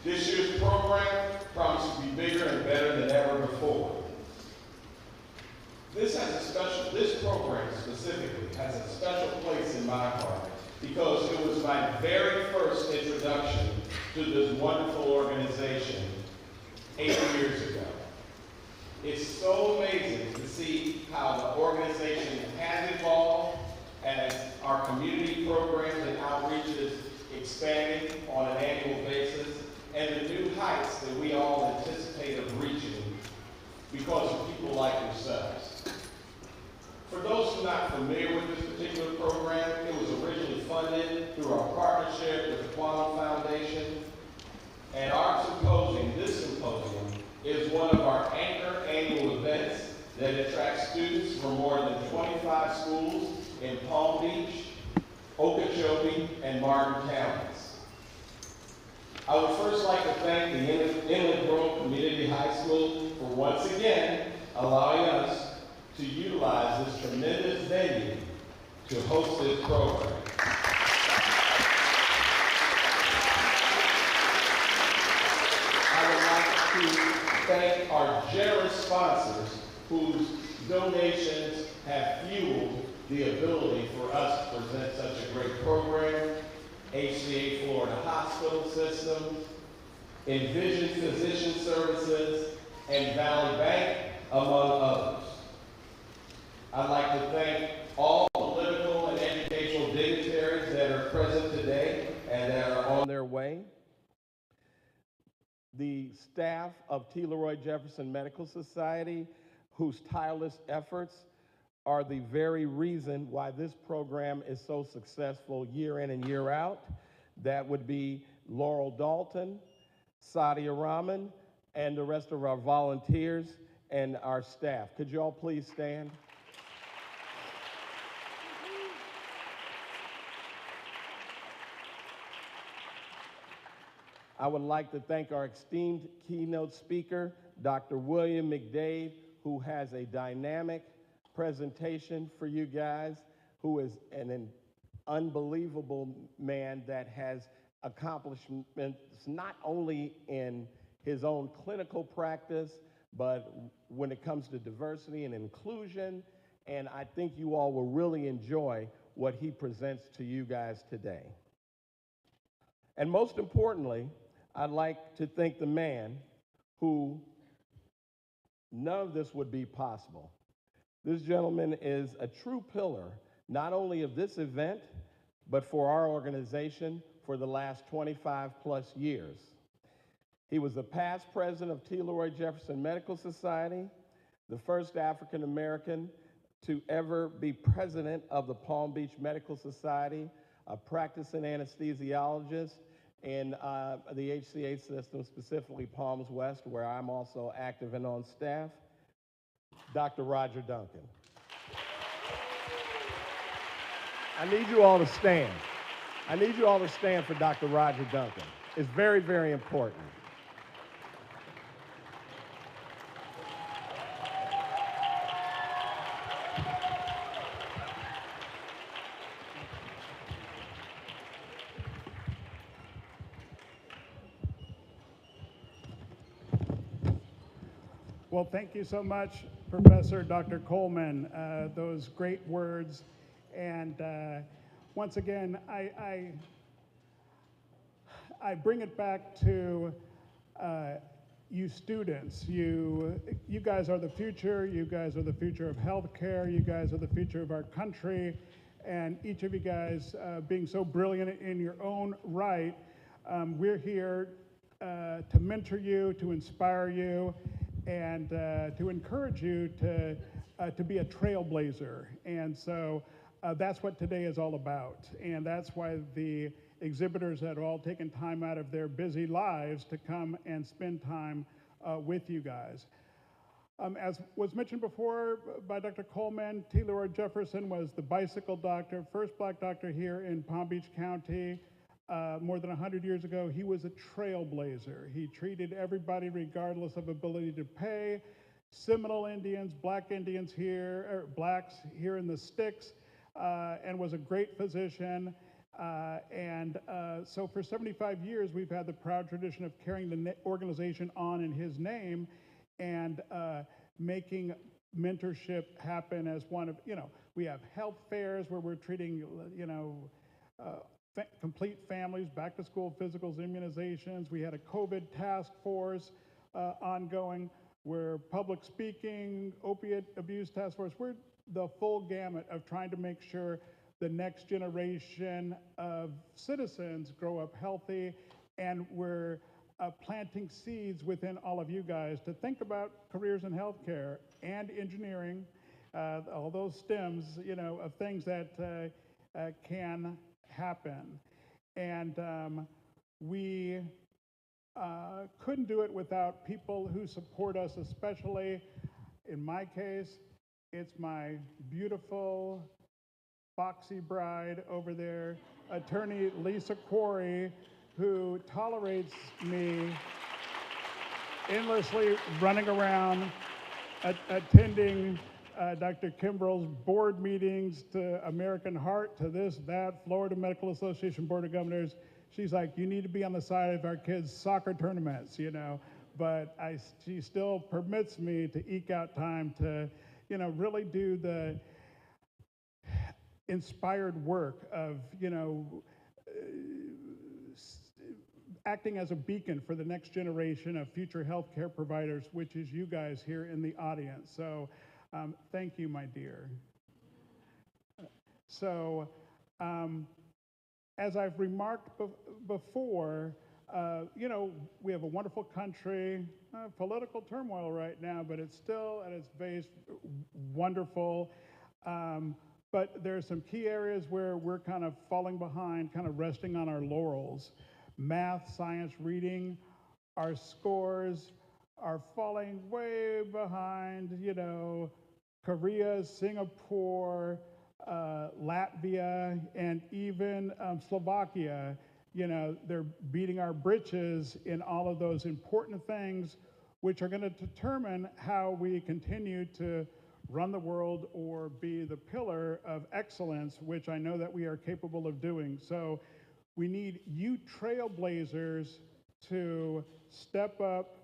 This year's program promises to be bigger and better than ever before. This program specifically has a special place in my heart because it was my very first introduction to this wonderful organization 8 years ago. It's so amazing to see how the organization has evolved as our community programs and outreaches expanding on an annual basis, and the new heights that we all anticipate of reaching because of people like yourselves. For those who are not familiar with this particular program, it was originally funded through our partnership with the Quantum Foundation, and our symposium, this symposium, is one of our anchor annual events that attracts students from more than 25 schools in Palm Beach, Okeechobee, and Martin counties. I would first like to thank the Inland Grove Community High School for once again allowing us to utilize this tremendous venue to host this program. I would like to thank our generous sponsors whose donations have fueled the ability for us to present such a great program: HCA Florida Hospital System, Envision Physician Services, and Valley Bank, among others. I'd like to thank all political and educational dignitaries that are present today and that are on their way. The staff of T. Leroy Jefferson Medical Society, whose tireless efforts are the very reason why this program is so successful year in and year out. That would be Laurel Dalton, Sadia Rahman, and the rest of our volunteers and our staff. Could you all please stand? I would like to thank our esteemed keynote speaker, Dr. William McDade, who has a dynamic presentation for you guys, who is an unbelievable man that has accomplishments not only in his own clinical practice, but when it comes to diversity and inclusion, and I think you all will really enjoy what he presents to you guys today. And most importantly, I'd like to thank the man who none of this would be possible. This gentleman is a true pillar, not only of this event, but for our organization for the last 25 plus years. He was the past president of T. Leroy Jefferson Medical Society, the first African American to ever be president of the Palm Beach Medical Society, a practicing anesthesiologist in the HCA system, specifically Palms West, where I'm also active and on staff, Dr. Roger Duncan. I need you all to stand. I need you all to stand for Dr. Roger Duncan. It's very, very important. Well, thank you so much, Professor Dr. Coleman. Those great words. And once again, I bring it back to you students. You guys are the future. You guys are the future of healthcare. You guys are the future of our country. And each of you guys being so brilliant in your own right, We're here to mentor you, to inspire you, and to encourage you to be a trailblazer. And so that's what today is all about. And that's why the exhibitors have all taken time out of their busy lives to come and spend time with you guys. As was mentioned before by Dr. Coleman, T. Leroy Jefferson was the bicycle doctor, first black doctor here in Palm Beach County. More than 100 years ago, he was a trailblazer. He treated everybody regardless of ability to pay. Seminole Indians, black Indians here, or blacks here in the sticks, and was a great physician. So for 75 years, we've had the proud tradition of carrying the organization on in his name and making mentorship happen as one of, we have health fairs where we're treating, complete families, back to school physicals, immunizations. We had a COVID task force ongoing. We're public speaking, opiate abuse task force. We're the full gamut of trying to make sure the next generation of citizens grow up healthy, and we're planting seeds within all of you guys to think about careers in healthcare and engineering, all those stems, of things that can happen. And we couldn't do it without people who support us, especially, in my case, it's my beautiful, foxy bride over there, attorney Lisa Quarry, who tolerates me endlessly running around, attending Dr. Kimbrell's board meetings, to American Heart, to this, that, Florida Medical Association Board of Governors. She's like, you need to be on the side of our kids' soccer tournaments, but she still permits me to eke out time to, really do the inspired work of, acting as a beacon for the next generation of future healthcare providers, which is you guys here in the audience. So thank you, my dear. So as I've remarked before, we have a wonderful country, political turmoil right now, but it's still at its base wonderful. But there are some key areas where we're kind of falling behind, kind of resting on our laurels. Math, science, reading, our scores are falling way behind, Korea, Singapore, Latvia, and even Slovakia. They're beating our britches in all of those important things, which are going to determine how we continue to run the world or be the pillar of excellence, which I know that we are capable of doing. So we need you trailblazers to step up,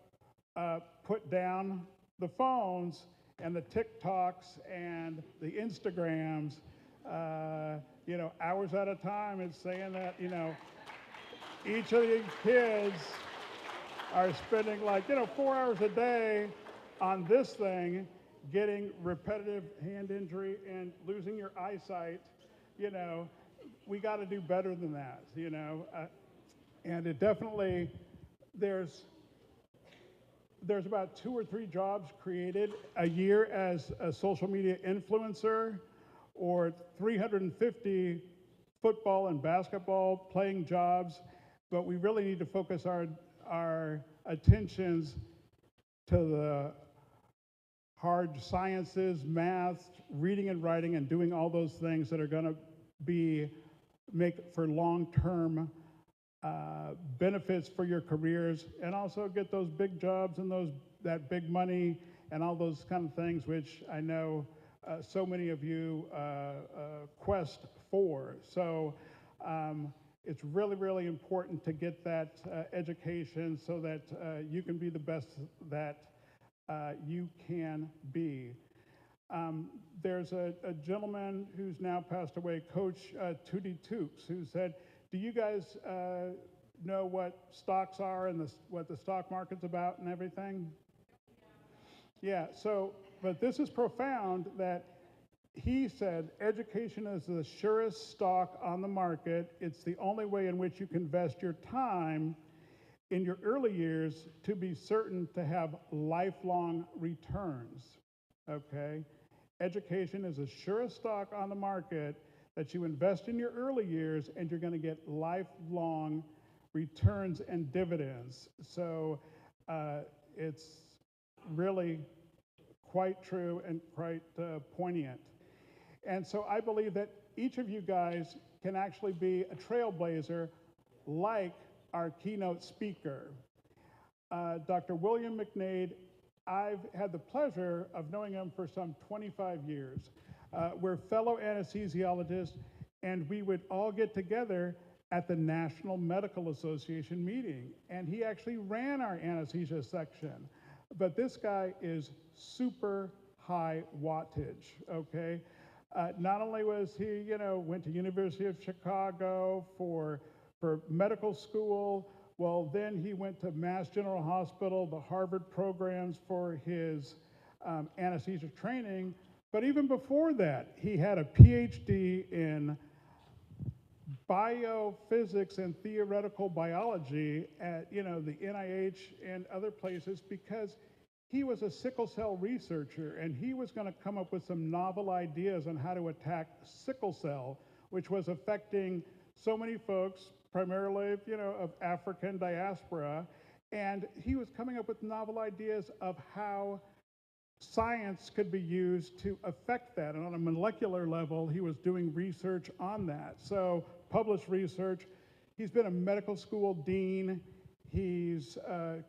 put down the phones and the TikToks and the Instagrams, hours at a time. It's saying that, each of these kids are spending 4 hours a day on this thing, getting repetitive hand injury and losing your eyesight. We got to do better than that, and it definitely, there's about 2 or 3 jobs created a year as a social media influencer, or 350 football and basketball playing jobs, but we really need to focus our attentions to the hard sciences, math, reading and writing, and doing all those things that are going to make for long-term benefits for your careers, and also get those big jobs and that big money and all those kind of things, which I know so many of you quest for. So it's really, really important to get that education so that you can be the best that you can be. There's a gentleman who's now passed away, Coach Tootie Toops, who said, do you guys know what stocks are and what the stock market's about and everything? Yeah, but this is profound, that he said, education is the surest stock on the market. It's the only way in which you can invest your time in your early years to be certain to have lifelong returns, okay? Education is the surest stock on the market that you invest in your early years and you're gonna get lifelong returns and dividends. So it's really quite true and quite poignant. And so I believe that each of you guys can actually be a trailblazer like our keynote speaker. Dr. William McNaid, I've had the pleasure of knowing him for some 25 years. We're fellow anesthesiologists, and we would all get together at the National Medical Association meeting, and he actually ran our anesthesia section. But this guy is super high wattage, okay? Not only was he, went to University of Chicago for medical school, well, then he went to Mass General Hospital, the Harvard programs for his anesthesia training. But even before that, he had a PhD in biophysics and theoretical biology at, the NIH and other places, because he was a sickle cell researcher, and he was going to come up with some novel ideas on how to attack sickle cell, which was affecting so many folks, primarily, of African diaspora. And he was coming up with novel ideas of how science could be used to affect that. And on a molecular level, he was doing research on that. So published research. He's been a medical school dean. He's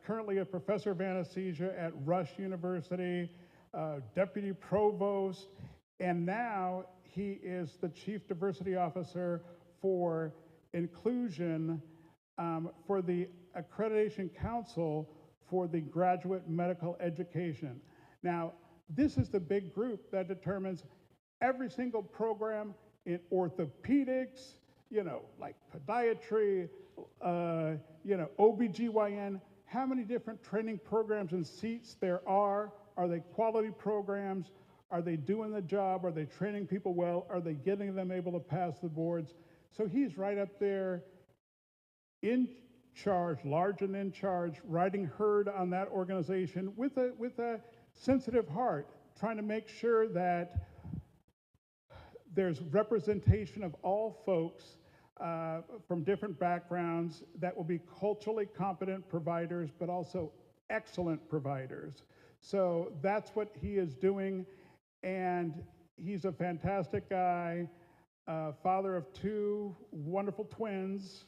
currently a professor of anesthesia at Rush University, deputy provost, and now he is the chief diversity officer for inclusion for the Accreditation Council for the Graduate Medical Education. Now, this is the big group that determines every single program in orthopedics, like podiatry, OBGYN, how many different training programs and seats there are. Are they quality programs? Are they doing the job? Are they training people well? Are they getting them able to pass the boards? So he's right up there in charge, large and in charge, riding herd on that organization with a sensitive heart, trying to make sure that there's representation of all folks from different backgrounds that will be culturally competent providers, but also excellent providers. So that's what he is doing, and he's a fantastic guy, father of two wonderful twins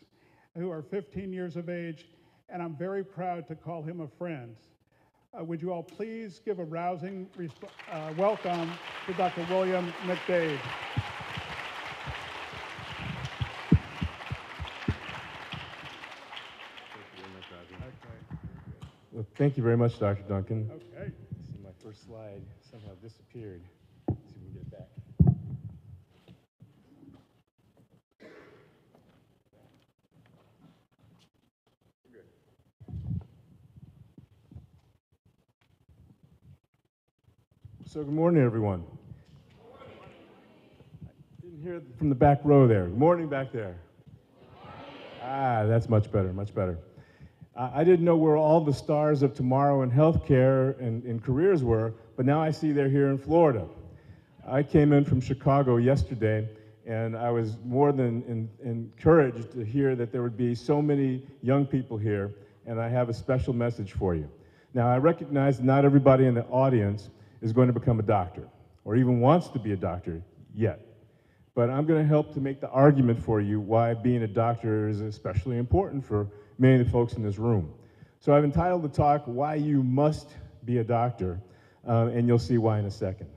who are 15 years of age, and I'm very proud to call him a friend. Would you all please give a rousing welcome to Dr. William McNaid. Well, thank you very much, Dr. Duncan. Okay. See, my first slide somehow disappeared. Let's see if we can get it back. So good morning, everyone. I didn't hear from the back row there. Good morning back there. Ah, that's much better, much better. I didn't know where all the stars of tomorrow in healthcare and careers were, but now I see they're here in Florida. I came in from Chicago yesterday, and I was more than encouraged to hear that there would be so many young people here, and I have a special message for you. Now, I recognize that not everybody in the audience is going to become a doctor, or even wants to be a doctor yet. But I'm going to help to make the argument for you why being a doctor is especially important for many of the folks in this room. So I've entitled the talk, Why You Must Be a Doctor, and you'll see why in a second.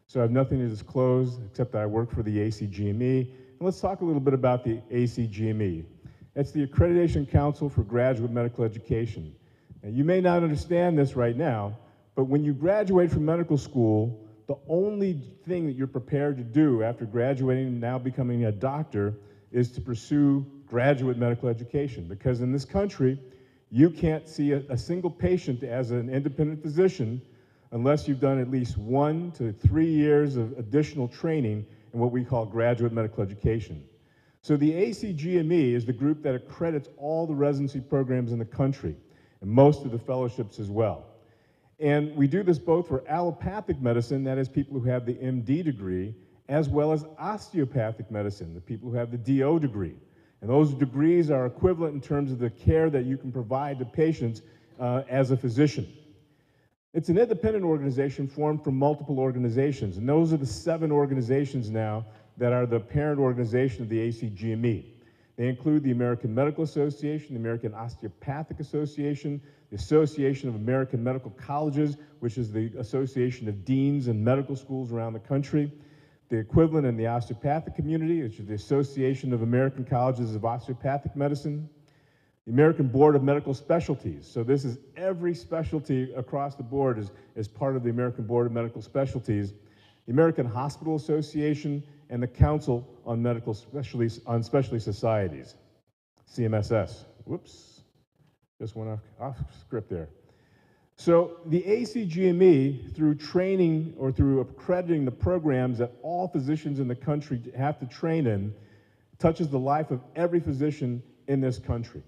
So I have nothing to disclose except that I work for the ACGME. And let's talk a little bit about the ACGME. It's the Accreditation Council for Graduate Medical Education. Now, you may not understand this right now, but when you graduate from medical school, the only thing that you're prepared to do after graduating and now becoming a doctor is to pursue graduate medical education. Because in this country, you can't see a single patient as an independent physician unless you've done at least 1 to 3 years of additional training in what we call graduate medical education. So the ACGME is the group that accredits all the residency programs in the country, and most of the fellowships as well. And we do this both for allopathic medicine, that is people who have the MD degree, as well as osteopathic medicine, the people who have the DO degree. And those degrees are equivalent in terms of the care that you can provide to patients as a physician. It's an independent organization formed from multiple organizations, and those are the 7 organizations now that are the parent organization of the ACGME. They include the American Medical Association, the American Osteopathic Association, the Association of American Medical Colleges, which is the association of deans and medical schools around the country, the equivalent in the osteopathic community, which is the Association of American Colleges of Osteopathic Medicine, the American Board of Medical Specialties. So this is every specialty across the board is part of the American Board of Medical Specialties, the American Hospital Association, and the Council on Specialty Societies, CMSS. Whoops, just went off script there. So the ACGME, through training or through accrediting the programs that all physicians in the country have to train in, touches the life of every physician in this country.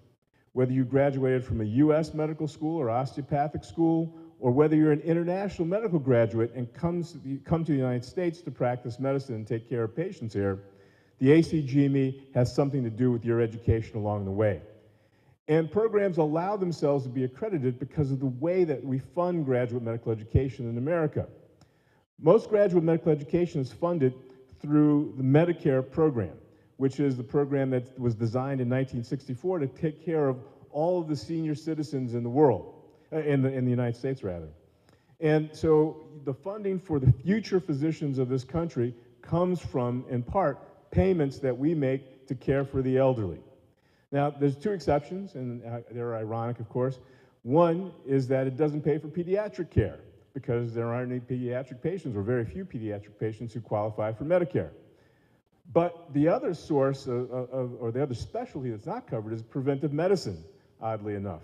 Whether you graduated from a US medical school or osteopathic school, or whether you're an international medical graduate and come to the United States to practice medicine and take care of patients here, the ACGME has something to do with your education along the way. And programs allow themselves to be accredited because of the way that we fund graduate medical education in America. Most graduate medical education is funded through the Medicare program, which is the program that was designed in 1964 to take care of all of the senior citizens in the world, in the United States rather. And so the funding for the future physicians of this country comes from, in part, payments that we make to care for the elderly. Now, there's 2 exceptions, and they're ironic, of course. One is that it doesn't pay for pediatric care, because there aren't any pediatric patients, or very few pediatric patients who qualify for Medicare. But the other source or the other specialty that's not covered is preventive medicine, oddly enough.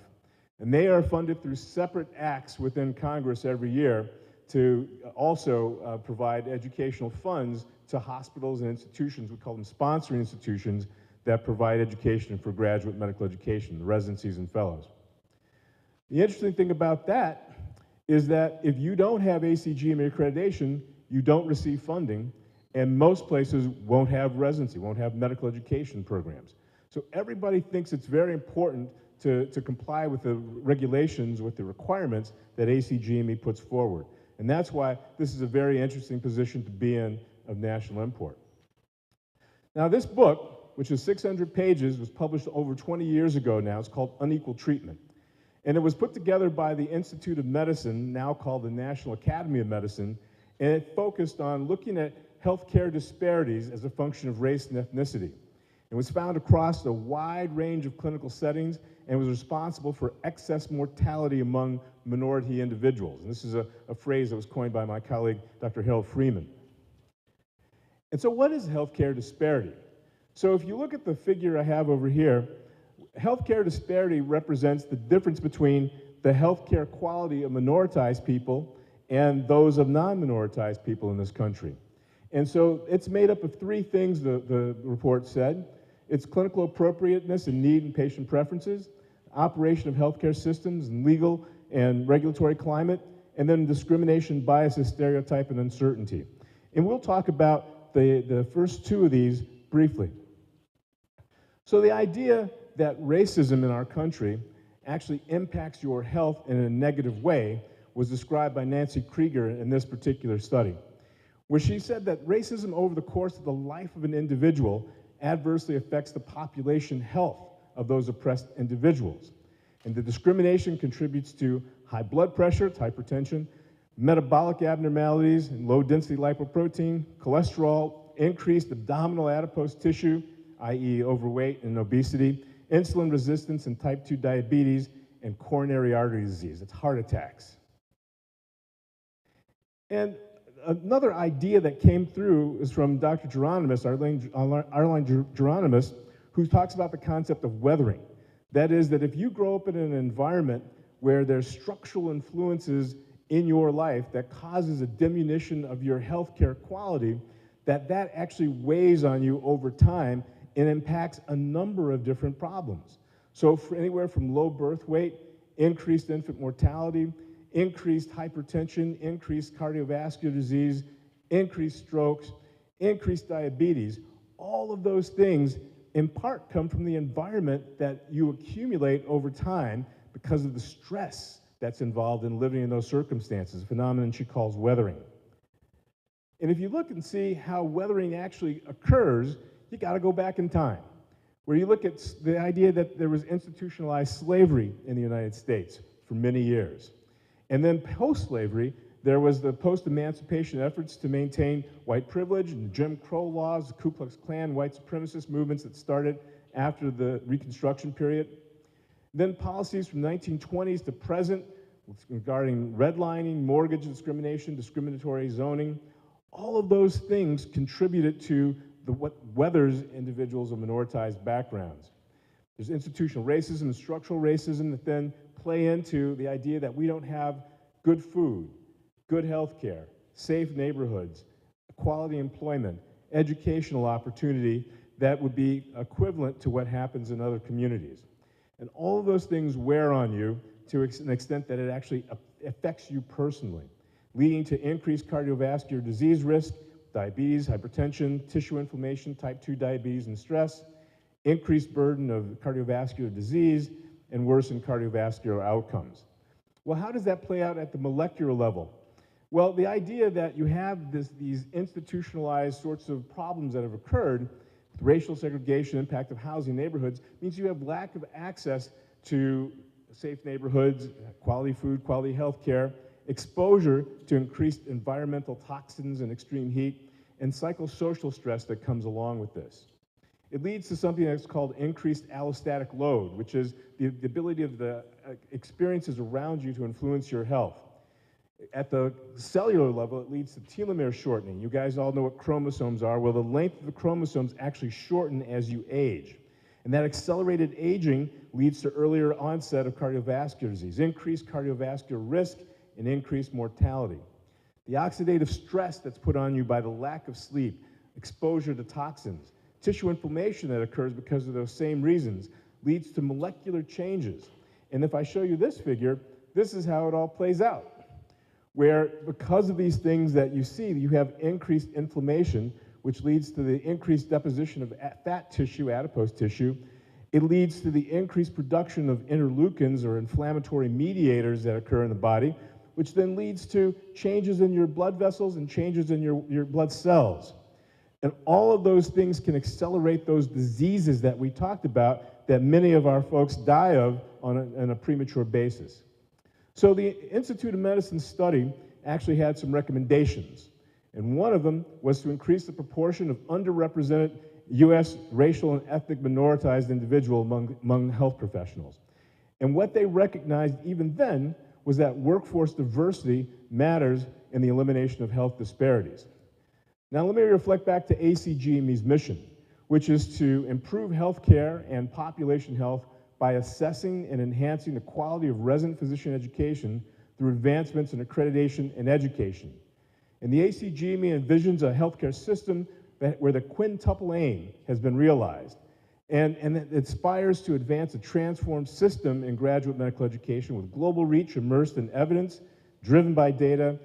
And they are funded through separate acts within Congress every year to also provide educational funds to hospitals and institutions. We call them sponsoring institutions that provide education for graduate medical education, the residencies and fellows. The interesting thing about that is that if you don't have ACGME accreditation, you don't receive funding, and most places won't have residency, won't have medical education programs. So everybody thinks it's very important to comply with the regulations, with the requirements that ACGME puts forward. And that's why this is a very interesting position to be in of national import. Now this book, which is 600 pages, was published over 20 years ago now. It's called Unequal Treatment. And it was put together by the Institute of Medicine, now called the National Academy of Medicine, and it focused on looking at healthcare disparities as a function of race and ethnicity. It was found across a wide range of clinical settings and was responsible for excess mortality among minority individuals. And this is a phrase that was coined by my colleague, Dr. Harold Freeman. And so what is healthcare disparity? So if you look at the figure I have over here, healthcare disparity represents the difference between the healthcare quality of minoritized people and those of non-minoritized people in this country. And so it's made up of 3 things, the report said. It's clinical appropriateness and need and patient preferences, operation of healthcare systems and legal and regulatory climate, and then discrimination, biases, stereotype, and uncertainty. And we'll talk about the first 2 of these briefly. So the idea that racism in our country actually impacts your health in a negative way was described by Nancy Krieger in this particular study, where she said that racism over the course of the life of an individual adversely affects the population health of those oppressed individuals. And the discrimination contributes to high blood pressure, hypertension, metabolic abnormalities, and low-density lipoprotein, cholesterol, increased abdominal adipose tissue, i.e. overweight and obesity, insulin resistance and type 2 diabetes, and coronary artery disease. It's heart attacks. And another idea that came through is from Dr. Geronimus, Arline Geronimus, who talks about the concept of weathering. That is, that if you grow up in an environment where there's structural influences in your life that causes a diminution of your healthcare quality, that actually weighs on you over time and impacts a number of different problems. So for anywhere from low birth weight, increased infant mortality, increased hypertension, increased cardiovascular disease, increased strokes, increased diabetes, all of those things in part come from the environment that you accumulate over time because of the stress that's involved in living in those circumstances, a phenomenon she calls weathering. And if you look and see how weathering actually occurs, you got to go back in time, where you look at the idea that there was institutionalized slavery in the United States for many years. And then post-slavery, there was the post-emancipation efforts to maintain white privilege and the Jim Crow laws, the Ku Klux Klan, white supremacist movements that started after the Reconstruction period. Then policies from 1920s to present regarding redlining, mortgage discrimination, discriminatory zoning, all of those things contributed to what weathers individuals of minoritized backgrounds. There's institutional racism and structural racism that then play into the idea that we don't have good food, good health care, safe neighborhoods, quality employment, educational opportunity that would be equivalent to what happens in other communities. And all of those things wear on you to an extent that it actually affects you personally, leading to increased cardiovascular disease risk, diabetes, hypertension, tissue inflammation, type 2 diabetes and stress, increased burden of cardiovascular disease, and worsened cardiovascular outcomes. Well, how does that play out at the molecular level? Well, the idea that you have these institutionalized sorts of problems that have occurred, with racial segregation, impact of housing neighborhoods, means you have lack of access to safe neighborhoods, quality food, quality health care, exposure to increased environmental toxins and extreme heat, and psychosocial stress that comes along with this. It leads to something that's called increased allostatic load, which is the ability of the experiences around you to influence your health. At the cellular level, it leads to telomere shortening. You guys all know what chromosomes are. Well, the length of the chromosomes actually shorten as you age. And that accelerated aging leads to earlier onset of cardiovascular disease, increased cardiovascular risk, and increased mortality. The oxidative stress that's put on you by the lack of sleep, exposure to toxins, tissue inflammation that occurs because of those same reasons leads to molecular changes. And if I show you this figure, this is how it all plays out, where because of these things that you see, you have increased inflammation, which leads to the increased deposition of fat tissue, adipose tissue. It leads to the increased production of interleukins or inflammatory mediators that occur in the body, which then leads to changes in your blood vessels and changes in your blood cells. And all of those things can accelerate those diseases that we talked about that many of our folks die of on a premature basis. So the Institute of Medicine study actually had some recommendations. And one of them was to increase the proportion of underrepresented U.S. racial and ethnic minoritized individuals among health professionals. And what they recognized even then was that workforce diversity matters in the elimination of health disparities. Now let me reflect back to ACGME's mission, which is to improve health care and population health by assessing and enhancing the quality of resident physician education through advancements in accreditation and education. And the ACGME envisions a healthcare system where the quintuple aim has been realized. And it aspires to advance a transformed system in graduate medical education with global reach immersed in evidence, driven by data,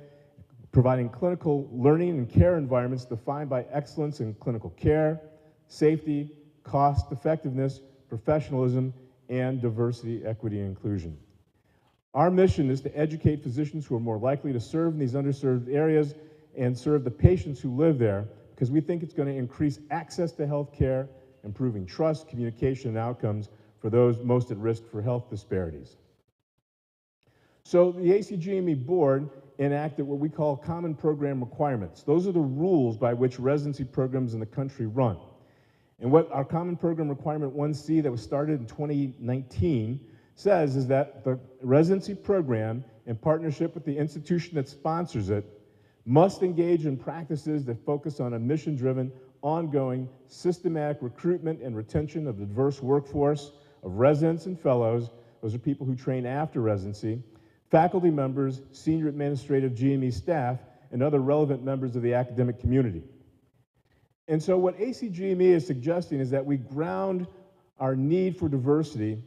providing clinical learning and care environments defined by excellence in clinical care, safety, cost effectiveness, professionalism, and diversity, equity, and inclusion. Our mission is to educate physicians who are more likely to serve in these underserved areas and serve the patients who live there, because we think it's going to increase access to health care, improving trust, communication, and outcomes for those most at risk for health disparities. So the ACGME board enacted what we call common program requirements. Those are the rules by which residency programs in the country run. And what our common program requirement 1C that was started in 2019 says is that the residency program, in partnership with the institution that sponsors it, must engage in practices that focus on a mission-driven, ongoing, systematic recruitment and retention of the diverse workforce of residents and fellows. Those are people who train after residency, faculty members, senior administrative GME staff, and other relevant members of the academic community. And so what ACGME is suggesting is that we ground our need for diversity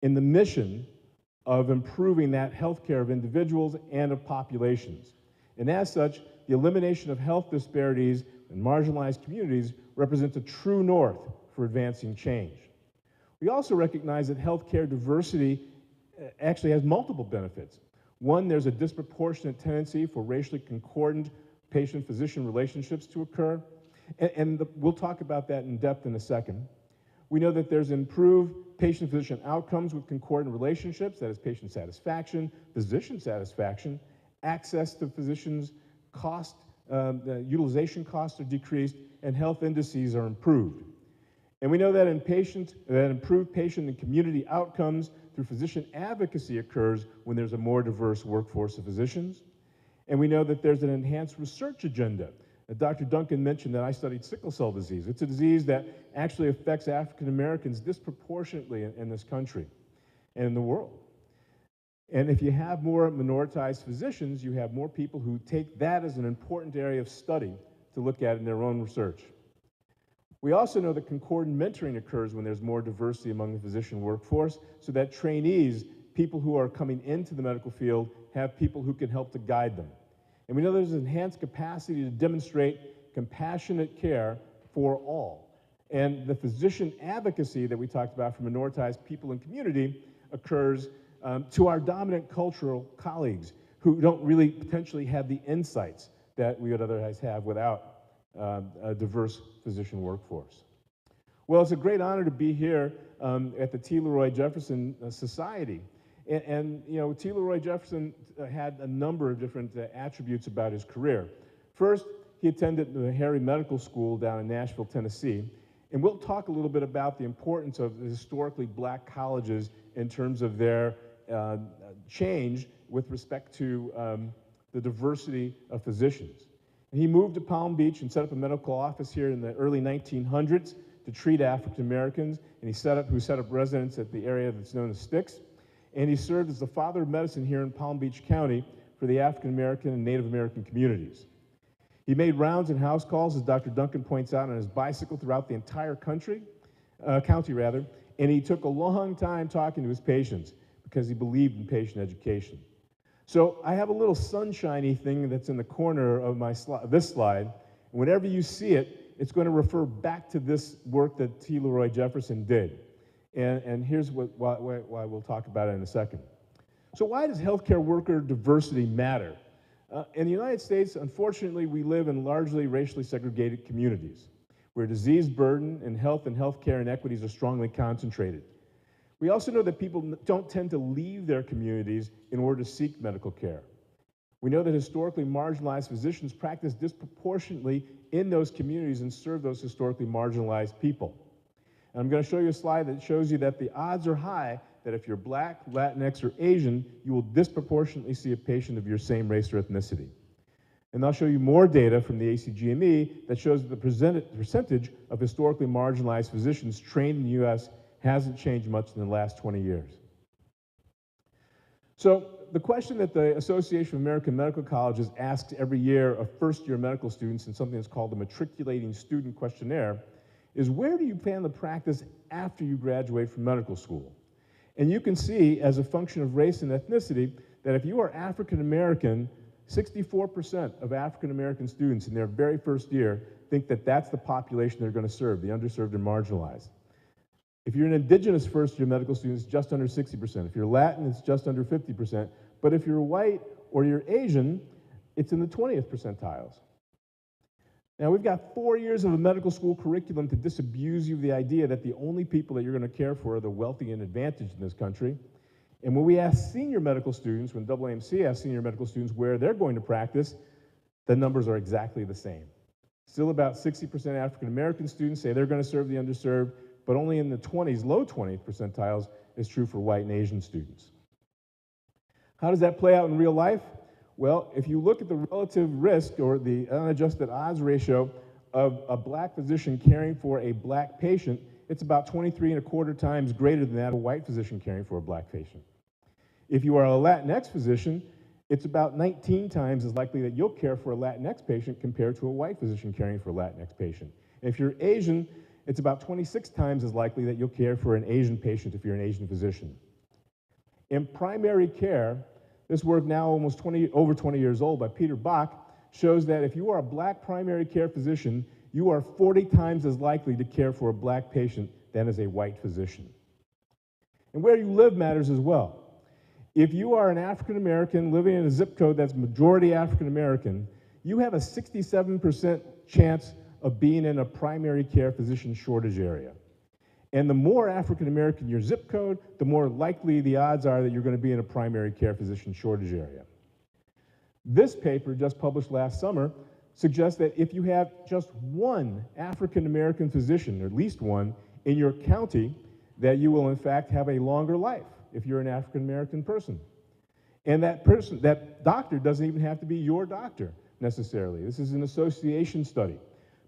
in the mission of improving that healthcare of individuals and of populations. And as such, the elimination of health disparities in marginalized communities represents a true north for advancing change. We also recognize that healthcare diversity actually has multiple benefits. One, there's a disproportionate tendency for racially concordant patient-physician relationships to occur, and we'll talk about that in depth in a second. We know that there's improved patient-physician outcomes with concordant relationships, that is patient satisfaction, physician satisfaction, access to physicians' cost, utilization costs are decreased, and health indices are improved. And we know that improved patient and community outcomes through physician advocacy occurs when there's a more diverse workforce of physicians. And we know that there's an enhanced research agenda. Dr. Duncan mentioned that I studied sickle cell disease. It's a disease that actually affects African Americans disproportionately in this country and in the world. And if you have more minoritized physicians, you have more people who take that as an important area of study to look at in their own research. We also know that concordant mentoring occurs when there's more diversity among the physician workforce, so that trainees, people who are coming into the medical field, have people who can help to guide them. And we know there's enhanced capacity to demonstrate compassionate care for all. And the physician advocacy that we talked about for minoritized people and community occurs to our dominant cultural colleagues who don't really potentially have the insights that we would otherwise have without a diverse physician workforce. Well, it's a great honor to be here at the T. Leroy Jefferson Society. And you know, T. Leroy Jefferson had a number of different attributes about his career. First, he attended the Harry Medical School down in Nashville, Tennessee. And we'll talk a little bit about the importance of the historically black colleges in terms of their change with respect to the diversity of physicians. And he moved to Palm Beach and set up a medical office here in the early 1900s to treat African Americans, and he set up residence at the area that's known as Styx. And he served as the father of medicine here in Palm Beach County for the African American and Native American communities. He made rounds and house calls, as Dr. Duncan points out, on his bicycle throughout the entire county, and he took a long time talking to his patients because he believed in patient education. So I have a little sunshiny thing that's in the corner of this slide. And whenever you see it, it's going to refer back to this work that T. Leroy Jefferson did. And here's why we'll talk about it in a second. So why does healthcare worker diversity matter? In the United States, unfortunately, we live in largely racially segregated communities where disease burden and healthcare inequities are strongly concentrated. We also know that people don't tend to leave their communities in order to seek medical care. We know that historically marginalized physicians practice disproportionately in those communities and serve those historically marginalized people. And I'm going to show you a slide that shows you that the odds are high that if you're Black, Latinx, or Asian, you will disproportionately see a patient of your same race or ethnicity. And I'll show you more data from the ACGME that shows that the percentage of historically marginalized physicians trained in the U.S. hasn't changed much in the last 20 years. So the question that the Association of American Medical Colleges asks every year of first-year medical students in something that's called the Matriculating Student Questionnaire is, where do you plan to practice after you graduate from medical school? And you can see, as a function of race and ethnicity, that if you are African American, 64% of African American students in their very first year think that that's the population they're going to serve, the underserved and marginalized. If you're an indigenous first-year medical student, it's just under 60%. If you're Latin, it's just under 50%. But if you're white or you're Asian, it's in the 20th percentiles. Now, we've got 4 years of a medical school curriculum to disabuse you of the idea that the only people that you're going to care for are the wealthy and advantaged in this country. And when we ask senior medical students, when AAMC asks senior medical students where they're going to practice, the numbers are exactly the same. Still about 60% African American students say they're going to serve the underserved, but only in the 20s, low 20th percentiles is true for white and Asian students. How does that play out in real life? Well, if you look at the relative risk or the unadjusted odds ratio of a Black physician caring for a Black patient, it's about 23.25 times greater than that of a white physician caring for a Black patient. If you are a Latinx physician, it's about 19 times as likely that you'll care for a Latinx patient compared to a white physician caring for a Latinx patient. If you're Asian, it's about 26 times as likely that you'll care for an Asian patient if you're an Asian physician. In primary care, this work, now almost over 20 years old, by Peter Bach, shows that if you are a black primary care physician, you are 40 times as likely to care for a black patient than as a white physician. And where you live matters as well. If you are an African American living in a zip code that's majority African American, you have a 67% chance of being in a primary care physician shortage area. And the more African American your zip code, the more likely the odds are that you're going to be in a primary care physician shortage area. This paper, just published last summer, suggests that if you have just one African American physician, or at least one, in your county, that you will in fact have a longer life if you're an African American person. And that doctor doesn't even have to be your doctor necessarily. This is an association study.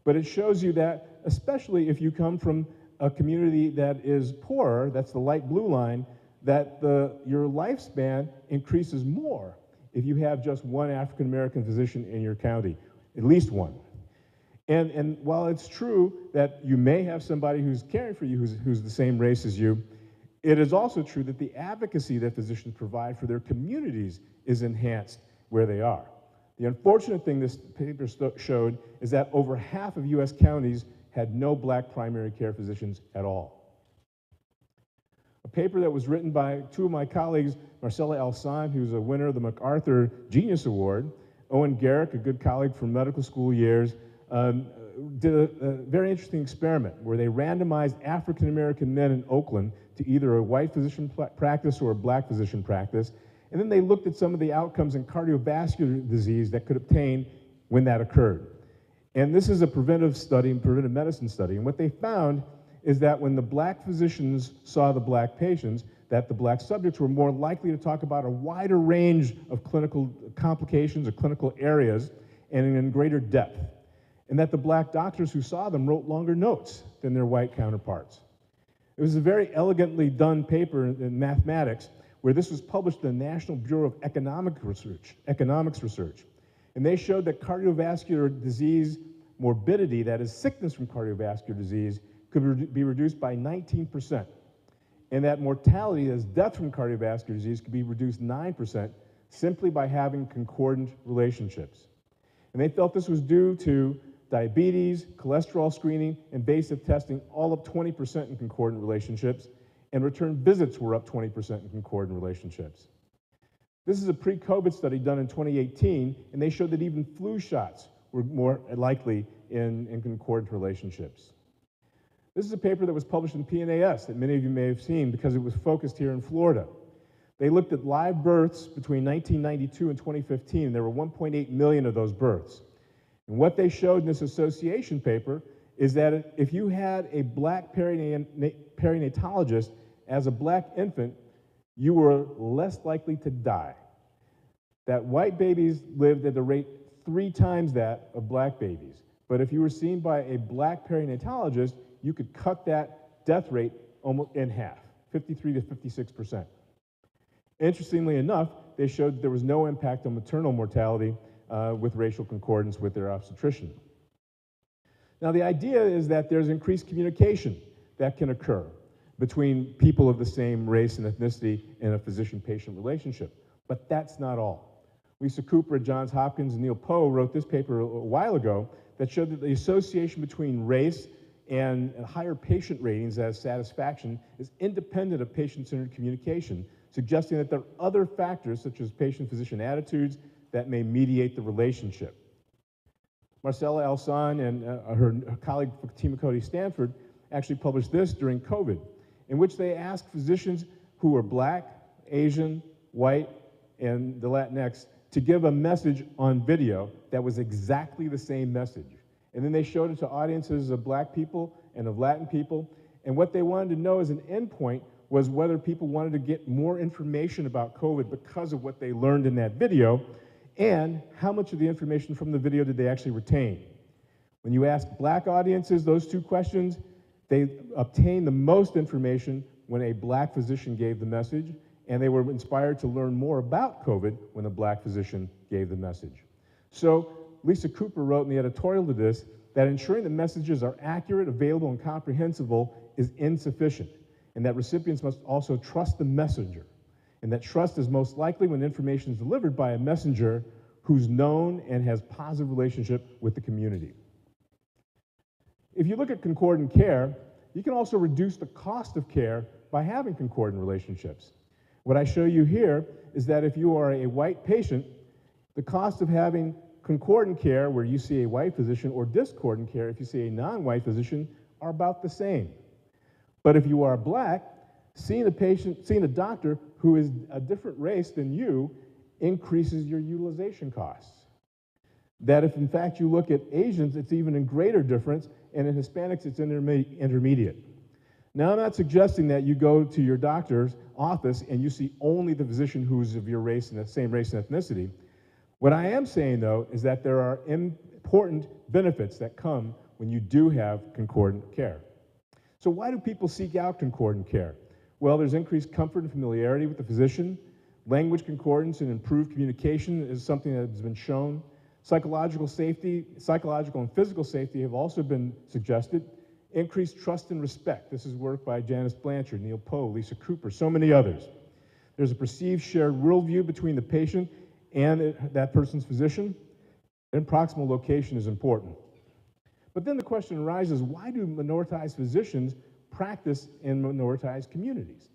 But it shows you that, especially if you come from a community that is poorer, that's the light blue line, that your lifespan increases more if you have just one African American physician in your county, at least one. And while it's true that you may have somebody who's caring for you who's the same race as you, it is also true that the advocacy that physicians provide for their communities is enhanced where they are. The unfortunate thing this paper showed is that over half of US counties had no black primary care physicians at all. A paper that was written by two of my colleagues, Marcella Alsan, who's a winner of the MacArthur Genius Award, Owen Garrick, a good colleague from medical school years, did a very interesting experiment where they randomized African American men in Oakland to either a white physician practice or a black physician practice, and then they looked at some of the outcomes in cardiovascular disease that could obtain when that occurred. And this is a preventive study, preventive medicine study, and what they found is that when the black physicians saw the black patients, that the black subjects were more likely to talk about a wider range of clinical complications or clinical areas and in greater depth. And that the black doctors who saw them wrote longer notes than their white counterparts. It was a very elegantly done paper in mathematics where this was published in the National Bureau of Economics Research. And they showed that cardiovascular disease morbidity, that is sickness from cardiovascular disease, could be reduced by 19%. And that mortality, as death from cardiovascular disease, could be reduced 9% simply by having concordant relationships. And they felt this was due to diabetes, cholesterol screening, invasive testing, all up 20% in concordant relationships, and return visits were up 20% in concordant relationships. This is a pre-COVID study done in 2018, and they showed that even flu shots were more likely in concordant relationships. This is a paper that was published in PNAS that many of you may have seen because it was focused here in Florida. They looked at live births between 1992 and 2015, and there were 1.8 million of those births. And what they showed in this association paper is that if you had a black perinatologist as a black infant, you were less likely to die. That white babies lived at the rate 3 times that of black babies. But if you were seen by a black perinatologist, you could cut that death rate almost in half, 53 to 56%. Interestingly enough, they showed that there was no impact on maternal mortality with racial concordance with their obstetrician. Now, the idea is that there's increased communication that can occur between people of the same race and ethnicity in a physician-patient relationship, but that's not all. Lisa Cooper at Johns Hopkins and Neil Poe wrote this paper a while ago that showed that the association between race and higher patient ratings as satisfaction is independent of patient-centered communication, suggesting that there are other factors such as patient-physician attitudes that may mediate the relationship. Marcella Alsan and her colleague Fatima Cody Stanford actually published this during COVID, in which they asked physicians who were black, Asian, white, and the Latinx to give a message on video that was exactly the same message. And then they showed it to audiences of black people and of Latin people, and what they wanted to know as an endpoint was whether people wanted to get more information about COVID because of what they learned in that video, and how much of the information from the video did they actually retain. When you ask black audiences those two questions, they obtained the most information when a black physician gave the message, and they were inspired to learn more about COVID when a black physician gave the message. So Lisa Cooper wrote in the editorial to this that ensuring the messages are accurate, available, and comprehensible is insufficient, and that recipients must also trust the messenger, and that trust is most likely when information is delivered by a messenger who's known and has positive relationship with the community. If you look at concordant care, you can also reduce the cost of care by having concordant relationships. What I show you here is that if you are a white patient, the cost of having concordant care, where you see a white physician, or discordant care, if you see a non-white physician, are about the same. But if you are black, seeing a doctor who is a different race than you increases your utilization costs. That if in fact you look at Asians, it's even a greater difference, and in Hispanics, it's intermediate. Now, I'm not suggesting that you go to your doctor's office and you see only the physician who's of your race and the same race and ethnicity. What I am saying, though, is that there are important benefits that come when you do have concordant care. So why do people seek out concordant care? Well, there's increased comfort and familiarity with the physician. Language concordance and improved communication is something that has been shown. Psychological and physical safety have also been suggested. Increased trust and respect. This is work by Janice Blanchard, Neil Poe, Lisa Cooper, so many others. There's a perceived shared worldview between the patient and that person's physician, and proximal location is important. But then the question arises, why do minoritized physicians practice in minoritized communities?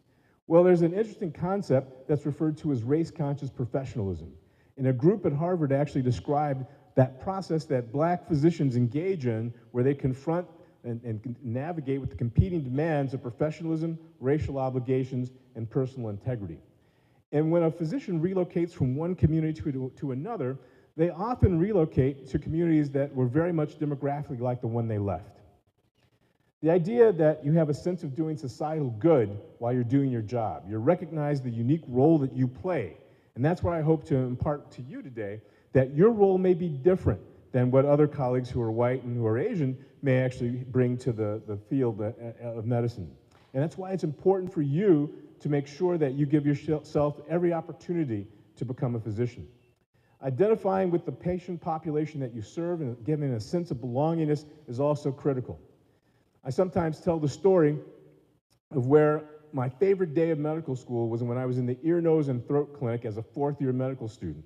Well, there's an interesting concept that's referred to as race-conscious professionalism. And a group at Harvard actually described that process that black physicians engage in, where they confront and navigate with the competing demands of professionalism, racial obligations, and personal integrity. And when a physician relocates from one community to another, they often relocate to communities that were very much demographically like the one they left. The idea that you have a sense of doing societal good while you're doing your job. You recognize the unique role that you play. And that's what I hope to impart to you today, that your role may be different than what other colleagues who are white and who are Asian may actually bring to the field of medicine. And that's why it's important for you to make sure that you give yourself every opportunity to become a physician. Identifying with the patient population that you serve and giving a sense of belongingness is also critical. I sometimes tell the story of where my favorite day of medical school was when I was in the ear, nose, and throat clinic as a fourth-year medical student.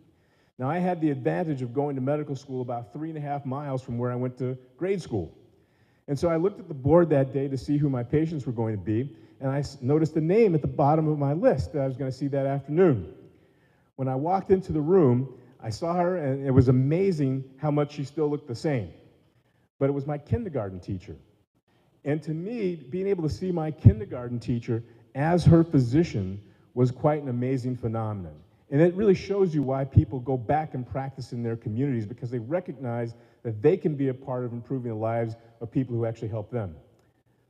Now, I had the advantage of going to medical school about 3.5 miles from where I went to grade school. And so I looked at the board that day to see who my patients were going to be, and I noticed a name at the bottom of my list that I was going to see that afternoon. When I walked into the room, I saw her, and it was amazing how much she still looked the same. But it was my kindergarten teacher. And to me, being able to see my kindergarten teacher as her physician was quite an amazing phenomenon. And it really shows you why people go back and practice in their communities, because they recognize that they can be a part of improving the lives of people who actually help them.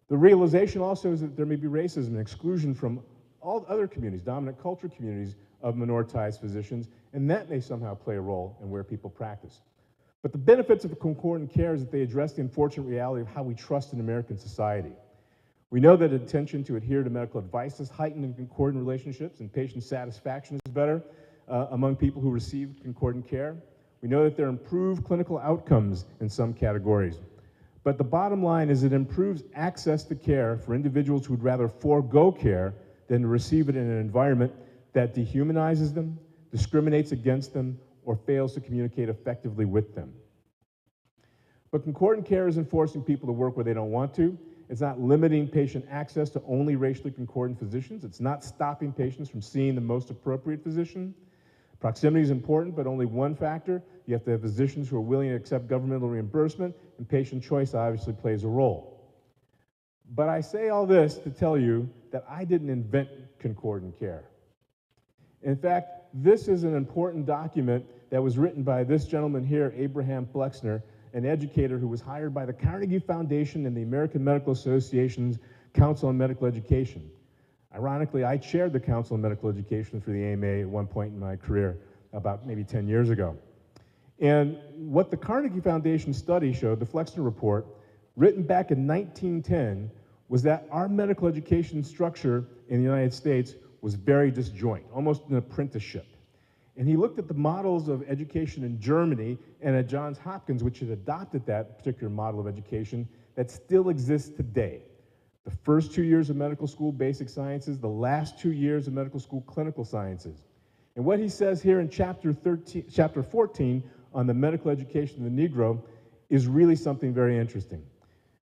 The realization also is that there may be racism and exclusion from all other communities, dominant culture communities of minoritized physicians, and that may somehow play a role in where people practice. But the benefits of concordant care is that they address the unfortunate reality of how we trust in American society. We know that attention to adhere to medical advice is heightened in concordant relationships, and patient satisfaction is better among people who receive concordant care. We know that there are improved clinical outcomes in some categories. But the bottom line is it improves access to care for individuals who would rather forego care than to receive it in an environment that dehumanizes them, discriminates against them, or fails to communicate effectively with them. But concordant care isn't forcing people to work where they don't want to. It's not limiting patient access to only racially concordant physicians. It's not stopping patients from seeing the most appropriate physician. Proximity is important, but only one factor. You have to have physicians who are willing to accept governmental reimbursement, and patient choice obviously plays a role. But I say all this to tell you that I didn't invent concordant care. In fact, this is an important document that was written by this gentleman here, Abraham Flexner, an educator who was hired by the Carnegie Foundation and the American Medical Association's Council on Medical Education. Ironically, I chaired the Council on Medical Education for the AMA at one point in my career, about maybe 10 years ago. And what the Carnegie Foundation study showed, the Flexner report, written back in 1910, was that our medical education structure in the United States was very disjoint, almost an apprenticeship. And he looked at the models of education in Germany and at Johns Hopkins, which had adopted that particular model of education that still exists today. The first 2 years of medical school, basic sciences, the last 2 years of medical school, clinical sciences. And what he says here in chapter 14 on the medical education of the Negro is really something very interesting.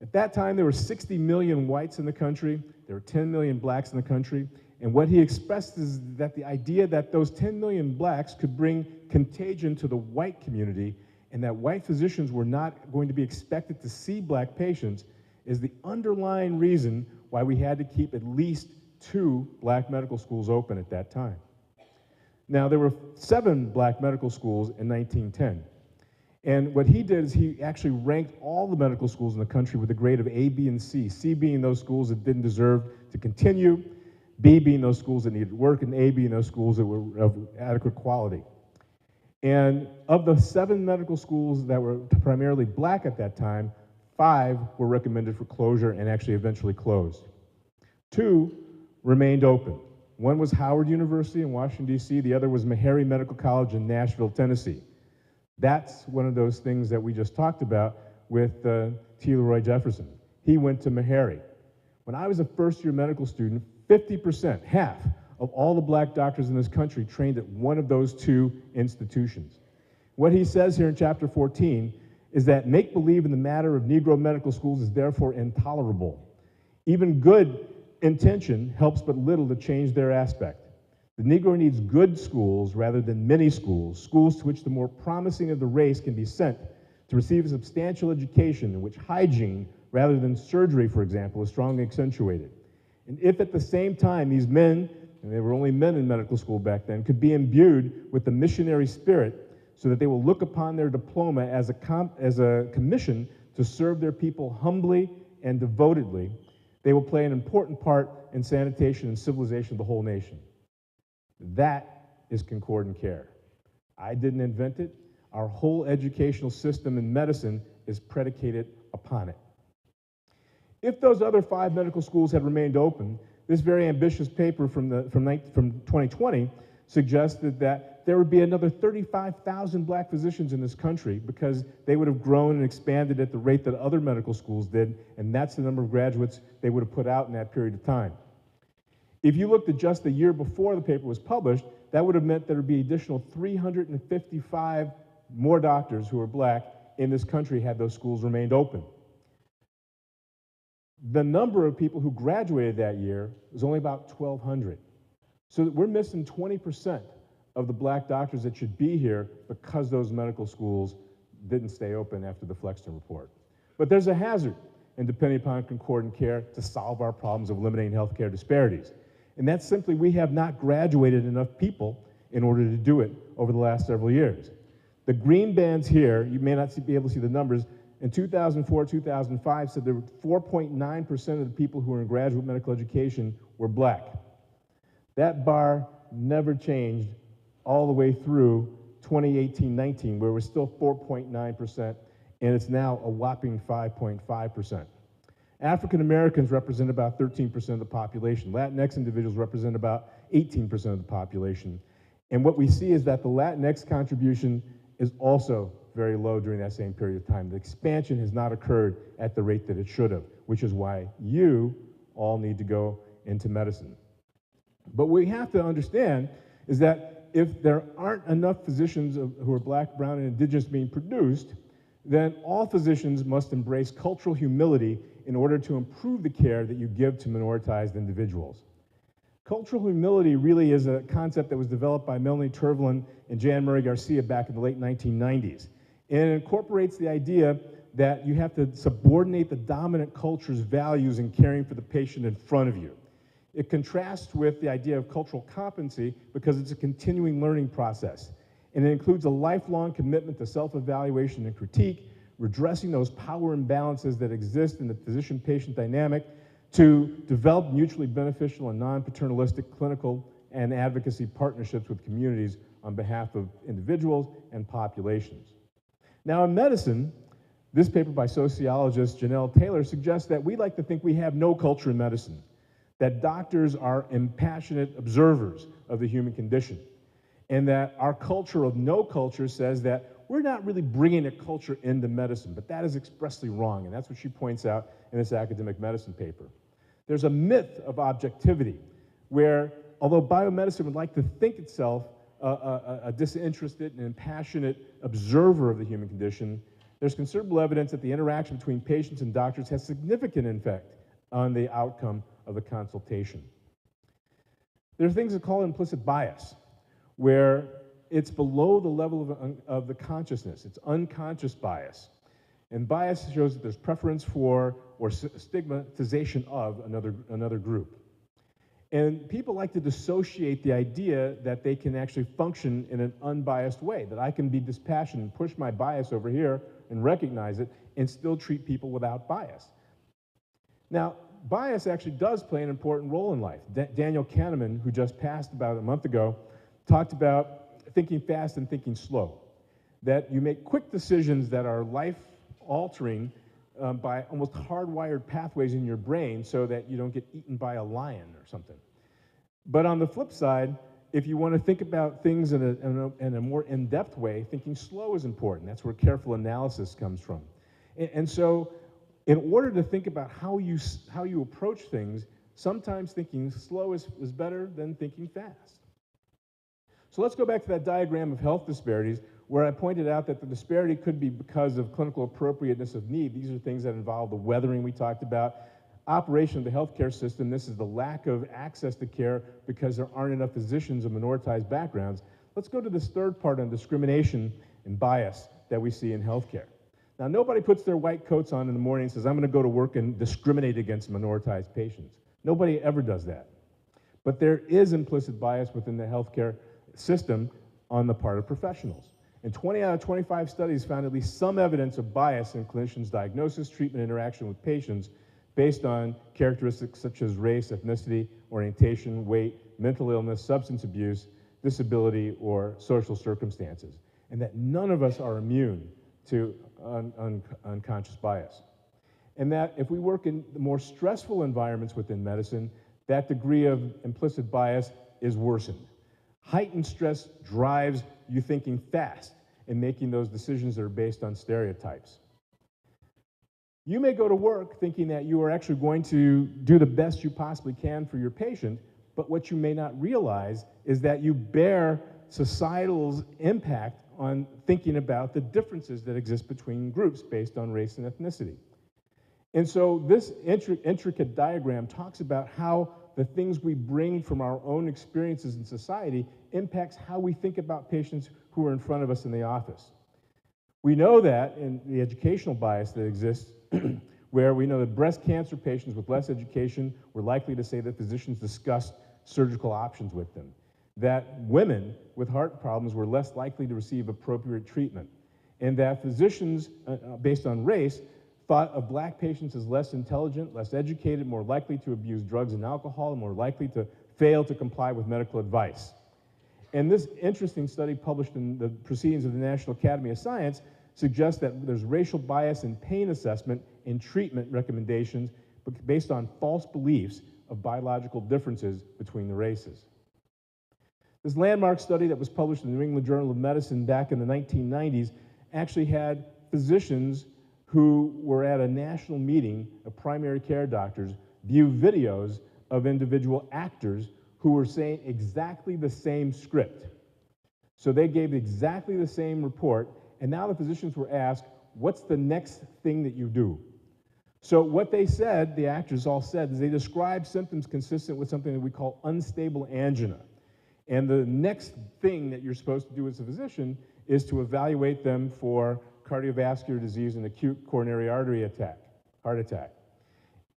At that time, there were 60 million whites in the country, there were 10 million blacks in the country, and what he expressed is that the idea that those 10 million blacks could bring contagion to the white community and that white physicians were not going to be expected to see black patients is the underlying reason why we had to keep at least 2 black medical schools open at that time. Now, there were 7 black medical schools in 1910. And what he did is he actually ranked all the medical schools in the country with a grade of A, B, and C. C being those schools that didn't deserve to continue, B being those schools that needed work, and A being those schools that were of adequate quality. And of the 7 medical schools that were primarily black at that time, 5 were recommended for closure and actually eventually closed. 2 remained open. One was Howard University in Washington, D.C. The other was Meharry Medical College in Nashville, Tennessee. That's one of those things that we just talked about with T. Leroy Jefferson. He went to Meharry. When I was a first-year medical student, 50%, half, of all the black doctors in this country trained at one of those 2 institutions. What he says here in chapter 14 is that make-believe in the matter of Negro medical schools is therefore intolerable. Even good intention helps but little to change their aspect. The Negro needs good schools rather than many schools, schools to which the more promising of the race can be sent to receive a substantial education in which hygiene, rather than surgery, for example, is strongly accentuated. And if at the same time these men, and they were only men in medical school back then, could be imbued with the missionary spirit so that they will look upon their diploma as a commission to serve their people humbly and devotedly, they will play an important part in sanitation and civilization of the whole nation. That is concordant care. I didn't invent it. Our whole educational system in medicine is predicated upon it. If those other 5 medical schools had remained open, this very ambitious paper from 2020 suggested that there would be another 35,000 black physicians in this country because they would have grown and expanded at the rate that other medical schools did, and that's the number of graduates they would have put out in that period of time. If you looked at just the year before the paper was published, that would have meant there would be additional 355 more doctors who were black in this country had those schools remained open. The number of people who graduated that year was only about 1,200. So we're missing 20% of the black doctors that should be here because those medical schools didn't stay open after the Flexner report. But there's a hazard in depending upon concordant care to solve our problems of eliminating healthcare disparities. And that's simply we have not graduated enough people in order to do it over the last several years. The green bands here, you may not be able to see the numbers, in 2004, 2005 said there were 4.9% of the people who were in graduate medical education were black. That bar never changed all the way through 2018-19, where we're still 4.9%, and it's now a whopping 5.5%. African Americans represent about 13% of the population. Latinx individuals represent about 18% of the population. And what we see is that the Latinx contribution is also very low during that same period of time. The expansion has not occurred at the rate that it should have, which is why you all need to go into medicine. But what we have to understand is that if there aren't enough physicians who are black, brown, and indigenous being produced, then all physicians must embrace cultural humility in order to improve the care that you give to minoritized individuals. Cultural humility really is a concept that was developed by Melanie Tervelin and Jan Murray Garcia back in the late 1990s. And it incorporates the idea that you have to subordinate the dominant culture's values in caring for the patient in front of you. It contrasts with the idea of cultural competency because it's a continuing learning process. And it includes a lifelong commitment to self-evaluation and critique, redressing those power imbalances that exist in the physician-patient dynamic to develop mutually beneficial and non-paternalistic clinical and advocacy partnerships with communities on behalf of individuals and populations. Now in medicine, this paper by sociologist Janelle Taylor suggests that we like to think we have no culture in medicine, that doctors are impassionate observers of the human condition, and that our culture of no culture says that we're not really bringing a culture into medicine, but that is expressly wrong, and that's what she points out in this academic medicine paper. There's a myth of objectivity where, although biomedicine would like to think itself a disinterested and impassionate observer of the human condition, there's considerable evidence that the interaction between patients and doctors has significant effect on the outcome of the consultation. There are things that call implicit bias, where it's below the level of the consciousness. It's unconscious bias. And bias shows that there's preference for or stigmatization of another group. And people like to dissociate the idea that they can actually function in an unbiased way, that I can be dispassionate and push my bias over here and recognize it and still treat people without bias. Now, bias actually does play an important role in life. Daniel Kahneman, who just passed about a month ago, talked about thinking fast and thinking slow, that you make quick decisions that are life-altering by almost hardwired pathways in your brain so that you don't get eaten by a lion or something. But on the flip side, if you want to think about things in a more in-depth way, thinking slow is important. That's where careful analysis comes from. And so in order to think about how you approach things, sometimes thinking slow is better than thinking fast. So let's go back to that diagram of health disparities where I pointed out that the disparity could be because of clinical appropriateness of need. These are things that involve the weathering we talked about, operation of the healthcare system. This is the lack of access to care because there aren't enough physicians of minoritized backgrounds. Let's go to this third part on discrimination and bias that we see in healthcare. Now, nobody puts their white coats on in the morning and says, I'm going to go to work and discriminate against minoritized patients. Nobody ever does that. But there is implicit bias within the healthcare system on the part of professionals. And 20 out of 25 studies found at least some evidence of bias in clinicians' diagnosis, treatment, interaction with patients based on characteristics such as race, ethnicity, orientation, weight, mental illness, substance abuse, disability, or social circumstances. And that none of us are immune to unconscious bias. And that if we work in the more stressful environments within medicine, that degree of implicit bias is worsened. Heightened stress drives you thinking fast and making those decisions that are based on stereotypes. You may go to work thinking that you are actually going to do the best you possibly can for your patient, but what you may not realize is that you bear societal's impact on thinking about the differences that exist between groups based on race and ethnicity. And so this intricate diagram talks about how the things we bring from our own experiences in society impacts how we think about patients who are in front of us in the office. We know that in the educational bias that exists, where we know that breast cancer patients with less education were likely to say that physicians discussed surgical options with them, that women with heart problems were less likely to receive appropriate treatment, and that physicians, based on race, thought of black patients as less intelligent, less educated, more likely to abuse drugs and alcohol, and more likely to fail to comply with medical advice. And this interesting study published in the Proceedings of the National Academy of Science suggests that there's racial bias in pain assessment and treatment recommendations based on false beliefs of biological differences between the races. This landmark study that was published in the New England Journal of Medicine back in the 1990s actually had physicians who were at a national meeting of primary care doctors view videos of individual actors who were saying exactly the same script. So they gave exactly the same report, and now the physicians were asked, what's the next thing that you do? So what they said, the actors all said, is they described symptoms consistent with something that we call unstable angina. And the next thing that you're supposed to do as a physician is to evaluate them for cardiovascular disease and acute coronary artery attack, heart attack.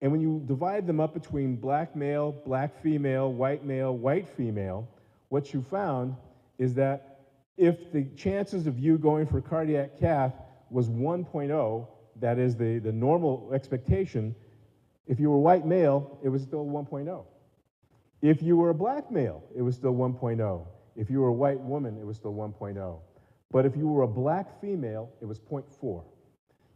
And when you divide them up between black male, black female, white female, what you found is that if the chances of you going for cardiac cath was 1.0, that is the normal expectation, if you were white male, it was still 1.0. If you were a black male, it was still 1.0. If you were a white woman, it was still 1.0. But if you were a black female, it was 0.4.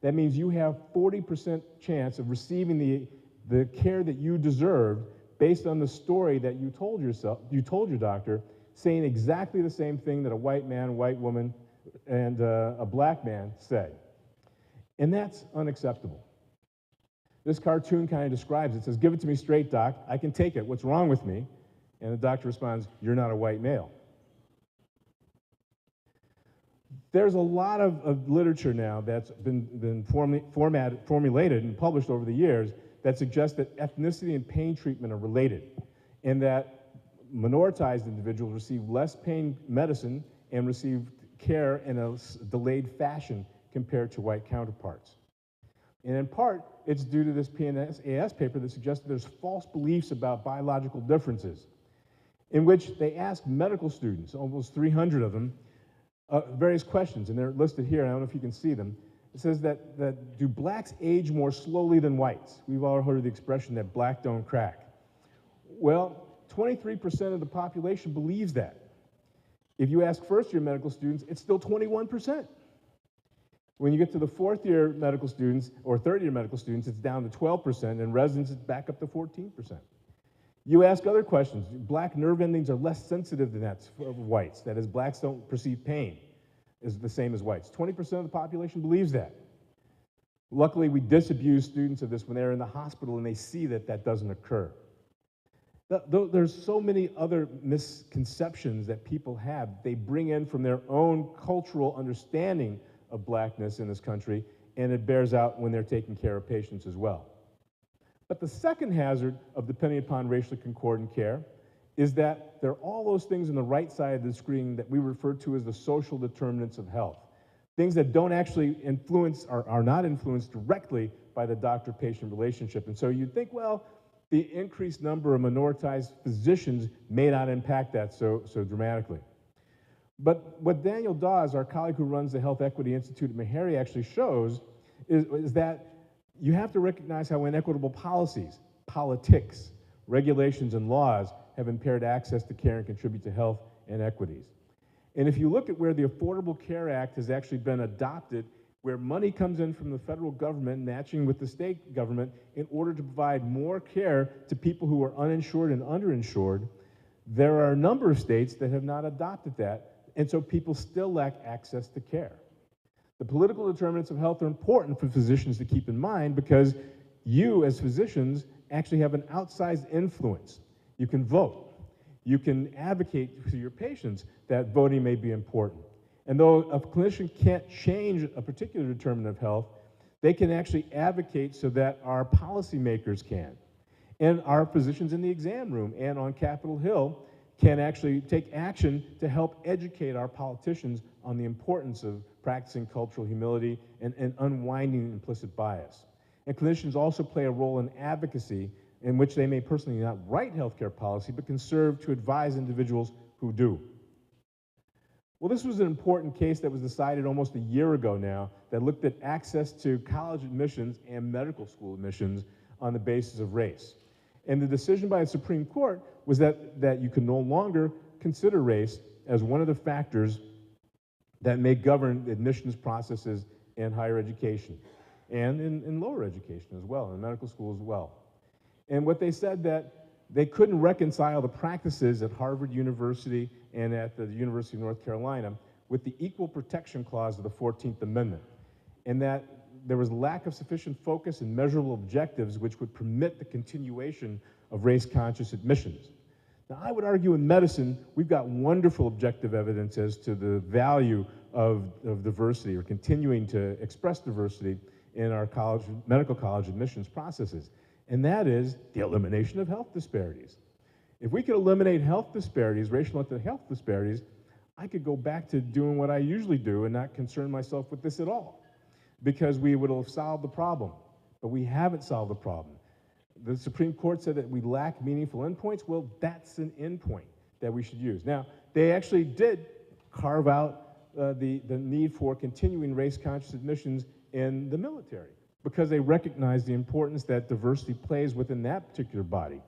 That means you have 40% chance of receiving the care that you deserved based on the story that you told your doctor, saying exactly the same thing that a white man, white woman, and a black man say. And that's unacceptable. This cartoon kind of describes it. It says, "Give it to me straight, doc. I can take it. What's wrong with me?" And the doctor responds, "You're not a white male." There's a lot of literature now that's been formulated and published over the years that suggests that ethnicity and pain treatment are related, and that minoritized individuals receive less pain medicine and receive care in a delayed fashion compared to white counterparts. And in part, it's due to this PNAS paper that suggests that there's false beliefs about biological differences, in which they asked medical students, almost 300 of them, various questions, and they're listed here. I don't know if you can see them. It says that do blacks age more slowly than whites? We've all heard the expression that black don't crack. Well, 23% of the population believes that. If you ask first-year medical students, it's still 21%. When you get to the fourth-year medical students or third-year medical students, it's down to 12%, and residents, it's back up to 14%. You ask other questions. Black nerve endings are less sensitive than that of whites. That is, blacks don't perceive pain is the same as whites. 20% of the population believes that. Luckily, we disabuse students of this when they're in the hospital and they see that that doesn't occur. There's so many other misconceptions that people have. They bring in from their own cultural understanding of blackness in this country, and it bears out when they're taking care of patients as well. But the second hazard of depending upon racially concordant care is that there are all those things on the right side of the screen that we refer to as the social determinants of health. Things that don't actually influence, are not influenced directly by the doctor-patient relationship. And so you'd think, well, the increased number of minoritized physicians may not impact that so dramatically. But what Daniel Dawes, our colleague who runs the Health Equity Institute at Meharry, actually shows is that you have to recognize how inequitable policies, politics, regulations, and laws have impaired access to care and contribute to health inequities. And if you look at where the Affordable Care Act has actually been adopted, where money comes in from the federal government matching with the state government in order to provide more care to people who are uninsured and underinsured, there are a number of states that have not adopted that, and so people still lack access to care. The political determinants of health are important for physicians to keep in mind because you, as physicians, actually have an outsized influence. You can vote. You can advocate for your patients that voting may be important. And though a clinician can't change a particular determinant of health, they can actually advocate so that our policymakers can. And our physicians in the exam room and on Capitol Hill can actually take action to help educate our politicians on the importance of practicing cultural humility and unwinding implicit bias. And clinicians also play a role in advocacy in which they may personally not write healthcare policy, but can serve to advise individuals who do. Well, this was an important case that was decided almost a year ago now that looked at access to college admissions and medical school admissions on the basis of race. And the decision by the Supreme Court was that you can no longer consider race as one of the factors that may govern admissions processes in higher education and in lower education as well, in medical school as well. And what they said that they couldn't reconcile the practices at Harvard University and at the University of North Carolina with the Equal Protection Clause of the 14th Amendment, and that there was lack of sufficient focus and measurable objectives which would permit the continuation of race-conscious admissions. Now, I would argue in medicine, we've got wonderful objective evidence as to the value of diversity or continuing to express diversity in our medical college admissions processes, and that is the elimination of health disparities. If we could eliminate health disparities, racial health disparities, I could go back to doing what I usually do and not concern myself with this at all, because we would have solved the problem, but we haven't solved the problem. The Supreme Court said that we lack meaningful endpoints. Well, that's an endpoint that we should use. Now, they actually did carve out the need for continuing race-conscious admissions in the military because they recognize the importance that diversity plays within that particular body.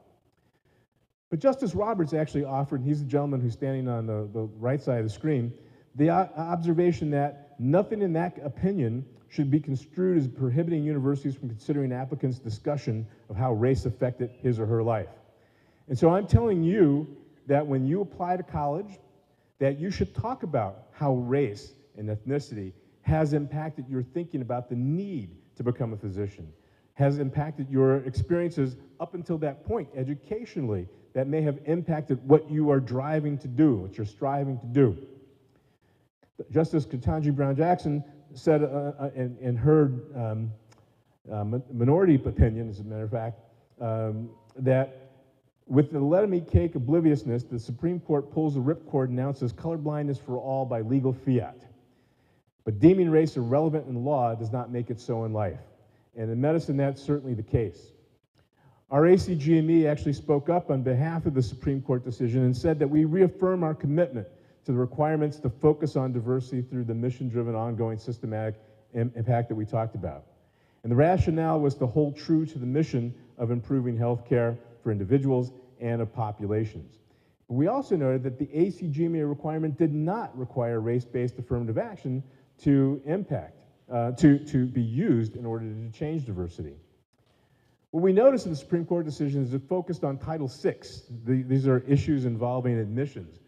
But Justice Roberts actually offered, and he's the gentleman who's standing on the right side of the screen, the observation that nothing in that opinion should be construed as prohibiting universities from considering applicants' discussion of how race affected his or her life. And so I'm telling you that when you apply to college, that you should talk about how race and ethnicity has impacted your thinking about the need to become a physician, has impacted your experiences up until that point educationally, that may have impacted what you are driving to do, what you're striving to do. Justice Ketanji Brown Jackson said in her minority opinion, as a matter of fact, that with the let 'em eat cake obliviousness, the Supreme Court pulls the ripcord and announces colorblindness for all by legal fiat. But deeming race irrelevant in law does not make it so in life. And in medicine, that's certainly the case. Our ACGME actually spoke up on behalf of the Supreme Court decision and said that we reaffirm our commitment to the requirements to focus on diversity through the mission-driven, ongoing, systematic impact that we talked about. And the rationale was to hold true to the mission of improving health care for individuals and of populations. But we also noted that the ACGME requirement did not require race-based affirmative action to be used in order to change diversity. What we noticed in the Supreme Court decision is it focused on Title VI. These are issues involving admissions.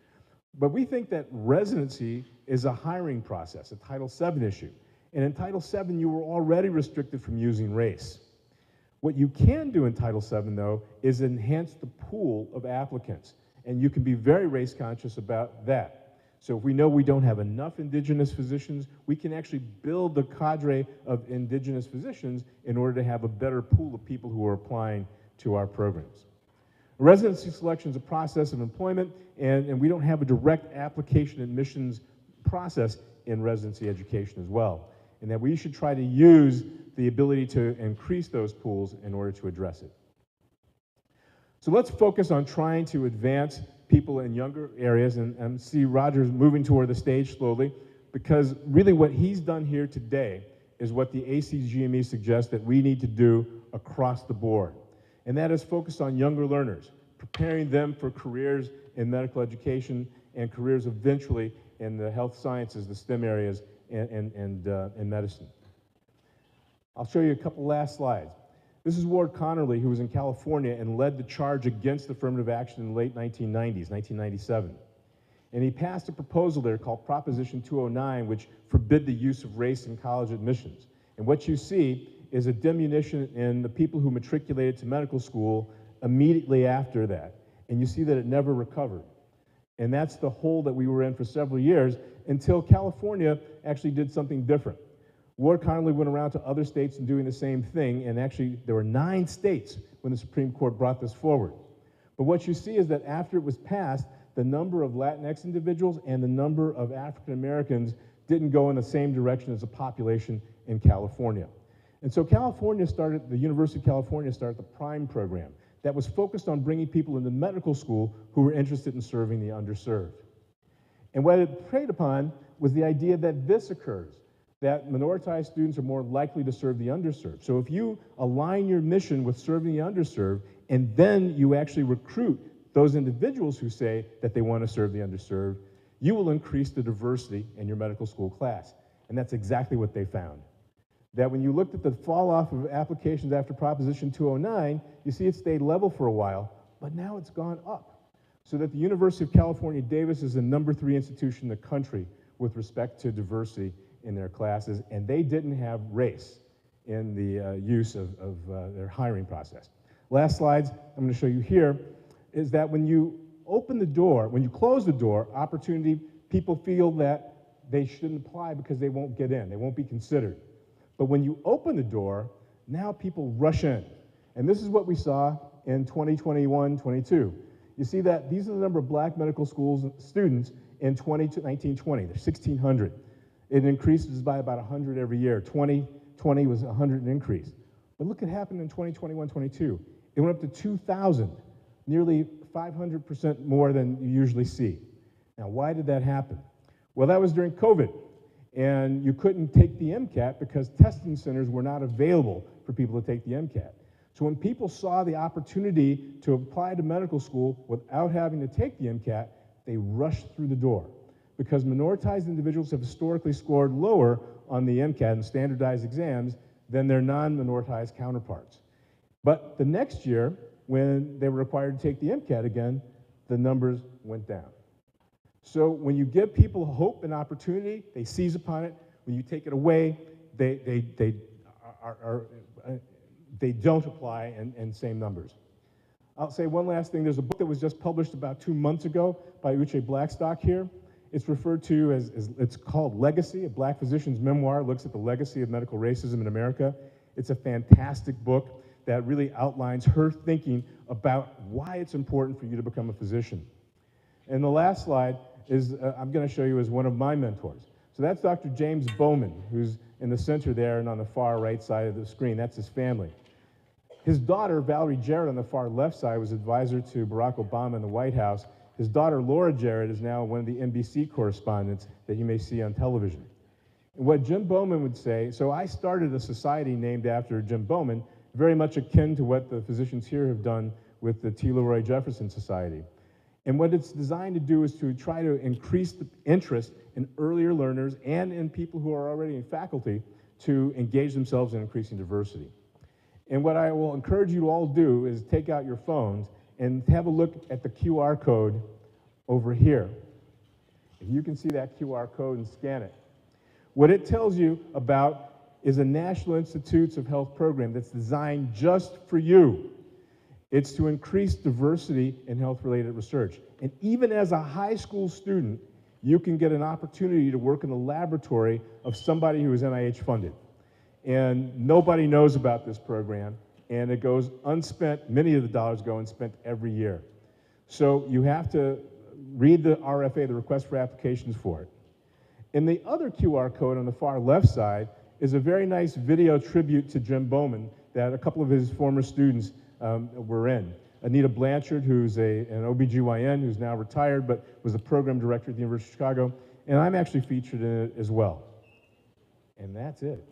But we think that residency is a hiring process, a Title VII issue. And in Title VII, you were already restricted from using race. What you can do in Title VII, though, is enhance the pool of applicants. And you can be very race conscious about that. So if we know we don't have enough indigenous physicians, we can actually build the cadre of indigenous physicians in order to have a better pool of people who are applying to our programs. Residency selection is a process of employment, and we don't have a direct application admissions process in residency education as well. And that we should try to use the ability to increase those pools in order to address it. So let's focus on trying to advance people in younger areas, and see Roger's moving toward the stage slowly, because really what he's done here today is what the ACGME suggests that we need to do across the board. And that is focus on younger learners, preparing them for careers in medical education and careers eventually in the health sciences, the STEM areas, and medicine. I'll show you a couple last slides. This is Ward Connerly, who was in California and led the charge against affirmative action in the late 1990s, 1997. And he passed a proposal there called Proposition 209, which forbid the use of race in college admissions. And what you see is a diminution in the people who matriculated to medical school immediately after that. And you see that it never recovered. And that's the hole that we were in for several years until California actually did something different. Ward Connerly went around to other states and doing the same thing, and actually there were 9 states when the Supreme Court brought this forward. But what you see is that after it was passed, the number of Latinx individuals and the number of African Americans didn't go in the same direction as the population in California. And so the University of California started the PRIME program that was focused on bringing people into medical school who were interested in serving the underserved. And what it preyed upon was the idea that this occurs, that minoritized students are more likely to serve the underserved. So if you align your mission with serving the underserved, and then you actually recruit those individuals who say that they want to serve the underserved, you will increase the diversity in your medical school class. And that's exactly what they found. That when you looked at the fall off of applications after Proposition 209, you see it stayed level for a while, but now it's gone up. So that the University of California, Davis is the #3 institution in the country with respect to diversity in their classes, and they didn't have race in the use of their hiring process. Last slides I'm going to show you here is that when you open the door, when you close the door, opportunity, people feel that they shouldn't apply because they won't get in, they won't be considered. But when you open the door, now people rush in. And this is what we saw in 2021-22. You see that these are the number of black medical schools students in 1920. There's 1,600. It increases by about 100 every year. 2020 was 100 increase. But look what happened in 2021-22. It went up to 2,000, nearly 500% more than you usually see. Now, why did that happen? Well, that was during COVID, and you couldn't take the MCAT because testing centers were not available for people to take the MCAT. So when people saw the opportunity to apply to medical school without having to take the MCAT, they rushed through the door, because minoritized individuals have historically scored lower on the MCAT and standardized exams than their non-minoritized counterparts. But the next year, when they were required to take the MCAT again, the numbers went down. So when you give people hope and opportunity, they seize upon it. When you take it away, they don't apply in same numbers. I'll say one last thing. There's a book that was just published about 2 months ago by Uche Blackstock here. It's referred to as it's called Legacy, a Black physician's memoir, looks at the legacy of medical racism in America. It's a fantastic book that really outlines her thinking about why it's important for you to become a physician. And the last slide is I'm going to show you as one of my mentors. So that's Dr. James Bowman, who's in the center there and on the far right side of the screen. That's his family. His daughter, Valerie Jarrett, on the far left side, was advisor to Barack Obama in the White House. His daughter, Laura Jarrett, is now one of the NBC correspondents that you may see on television. And what Jim Bowman would say, so I started a society named after Jim Bowman, very much akin to what the physicians here have done with the T. Leroy Jefferson Society. And what it's designed to do is to try to increase the interest in earlier learners and in people who are already in faculty to engage themselves in increasing diversity. And what I will encourage you to all do is take out your phones and have a look at the QR code over here. If you can see that QR code and scan it. What it tells you about is a National Institutes of Health program that's designed just for you. It's to increase diversity in health-related research. And even as a high school student, you can get an opportunity to work in the laboratory of somebody who is NIH funded. And nobody knows about this program, and it goes unspent. Many of the dollars go unspent every year. So you have to read the RFA, the request for applications for it. And the other QR code on the far left side is a very nice video tribute to Jim Bowman that a couple of his former students were in. Anita Blanchard, who's an OBGYN who's now retired, but was the program director at the University of Chicago, and I'm actually featured in it as well. And that's it.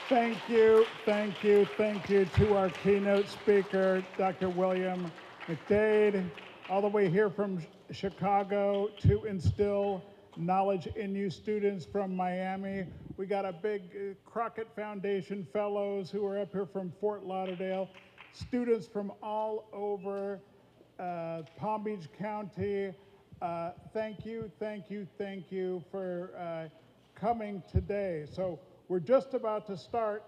Thank you, thank you, thank you to our keynote speaker, Dr. William McDade, all the way here from Chicago to instill knowledge in you students from Miami. We got a big Crockett Foundation fellows who are up here from Fort Lauderdale, students from all over Palm Beach County. Thank you, thank you, thank you for coming today. So we're just about to start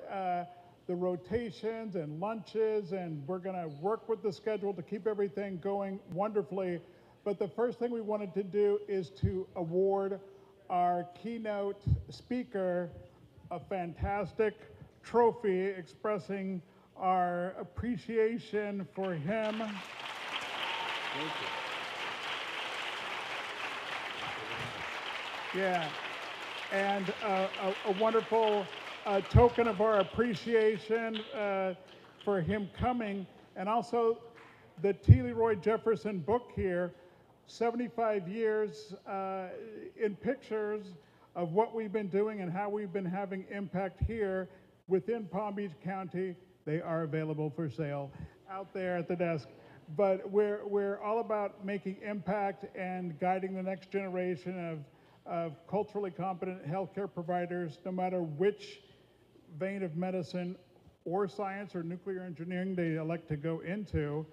the rotations and lunches, and we're going to work with the schedule to keep everything going wonderfully. But the first thing we wanted to do is to award our keynote speaker a fantastic trophy expressing our appreciation for him. Thank you. Yeah. And a wonderful token of our appreciation for him coming. And also the T. Leroy Jefferson book here, 75 years in pictures of what we've been doing and how we've been having impact here within Palm Beach County. They are available for sale out there at the desk. But we're all about making impact and guiding the next generation of culturally competent healthcare providers, no matter which vein of medicine or science or nuclear engineering they elect to go into,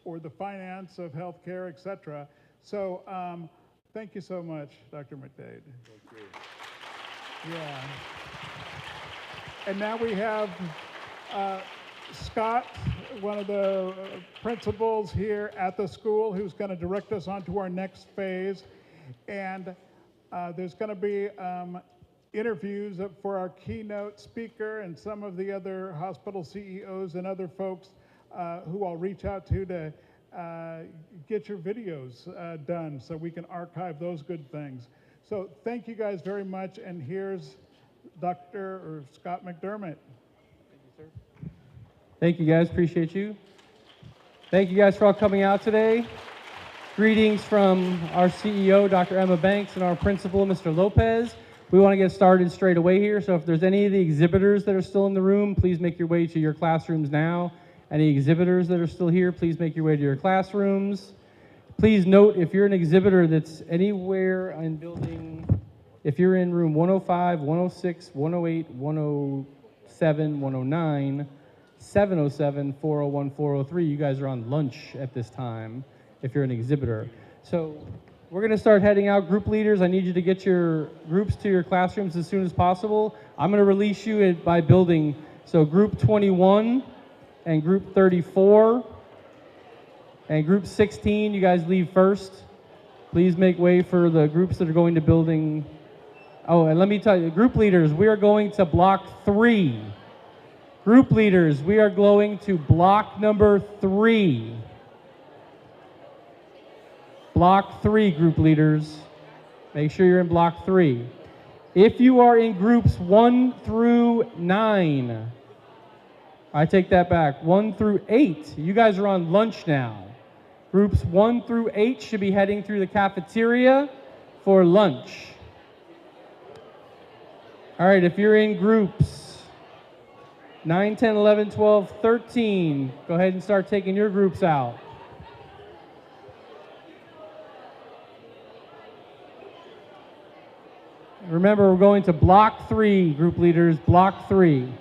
or the finance of healthcare, et cetera. So thank you so much, Dr. McDade. Thank you. Yeah. And now we have Scott, one of the principals here at the school, who's going to direct us on to our next phase. And there's going to be interviews for our keynote speaker and some of the other hospital CEOs and other folks who I'll reach out to get your videos done so we can archive those good things. So thank you guys very much, and here's Dr. Scott McDermott. Thank you, sir. Thank you, guys. Appreciate you. Thank you guys for all coming out today. Greetings from our CEO, Dr. Emma Banks, and our principal, Mr. Lopez. We want to get started straight away here, so if there's any of the exhibitors that are still in the room, please make your way to your classrooms now. Any exhibitors that are still here, please make your way to your classrooms. Please note, if you're an exhibitor that's anywhere in building, if you're in room 105, 106, 108, 107, 109, 707, 401, 403, you guys are on lunch at this time if you're an exhibitor. So we're going to start heading out. Group leaders, I need you to get your groups to your classrooms as soon as possible. I'm going to release you by building. So group 21 and group 34 and group 16, you guys leave first. Please make way for the groups that are going to building. Oh, and let me tell you, group leaders, we are going to block 3. Group leaders, we are going to block number 3. Block 3, group leaders. Make sure you're in block 3. If you are in groups 1 through 9, I take that back, 1 through 8, you guys are on lunch now. Groups 1 through 8 should be heading through the cafeteria for lunch. All right, if you're in groups 9, 10, 11, 12, 13, go ahead and start taking your groups out. Remember, we're going to block 3, group leaders, block 3.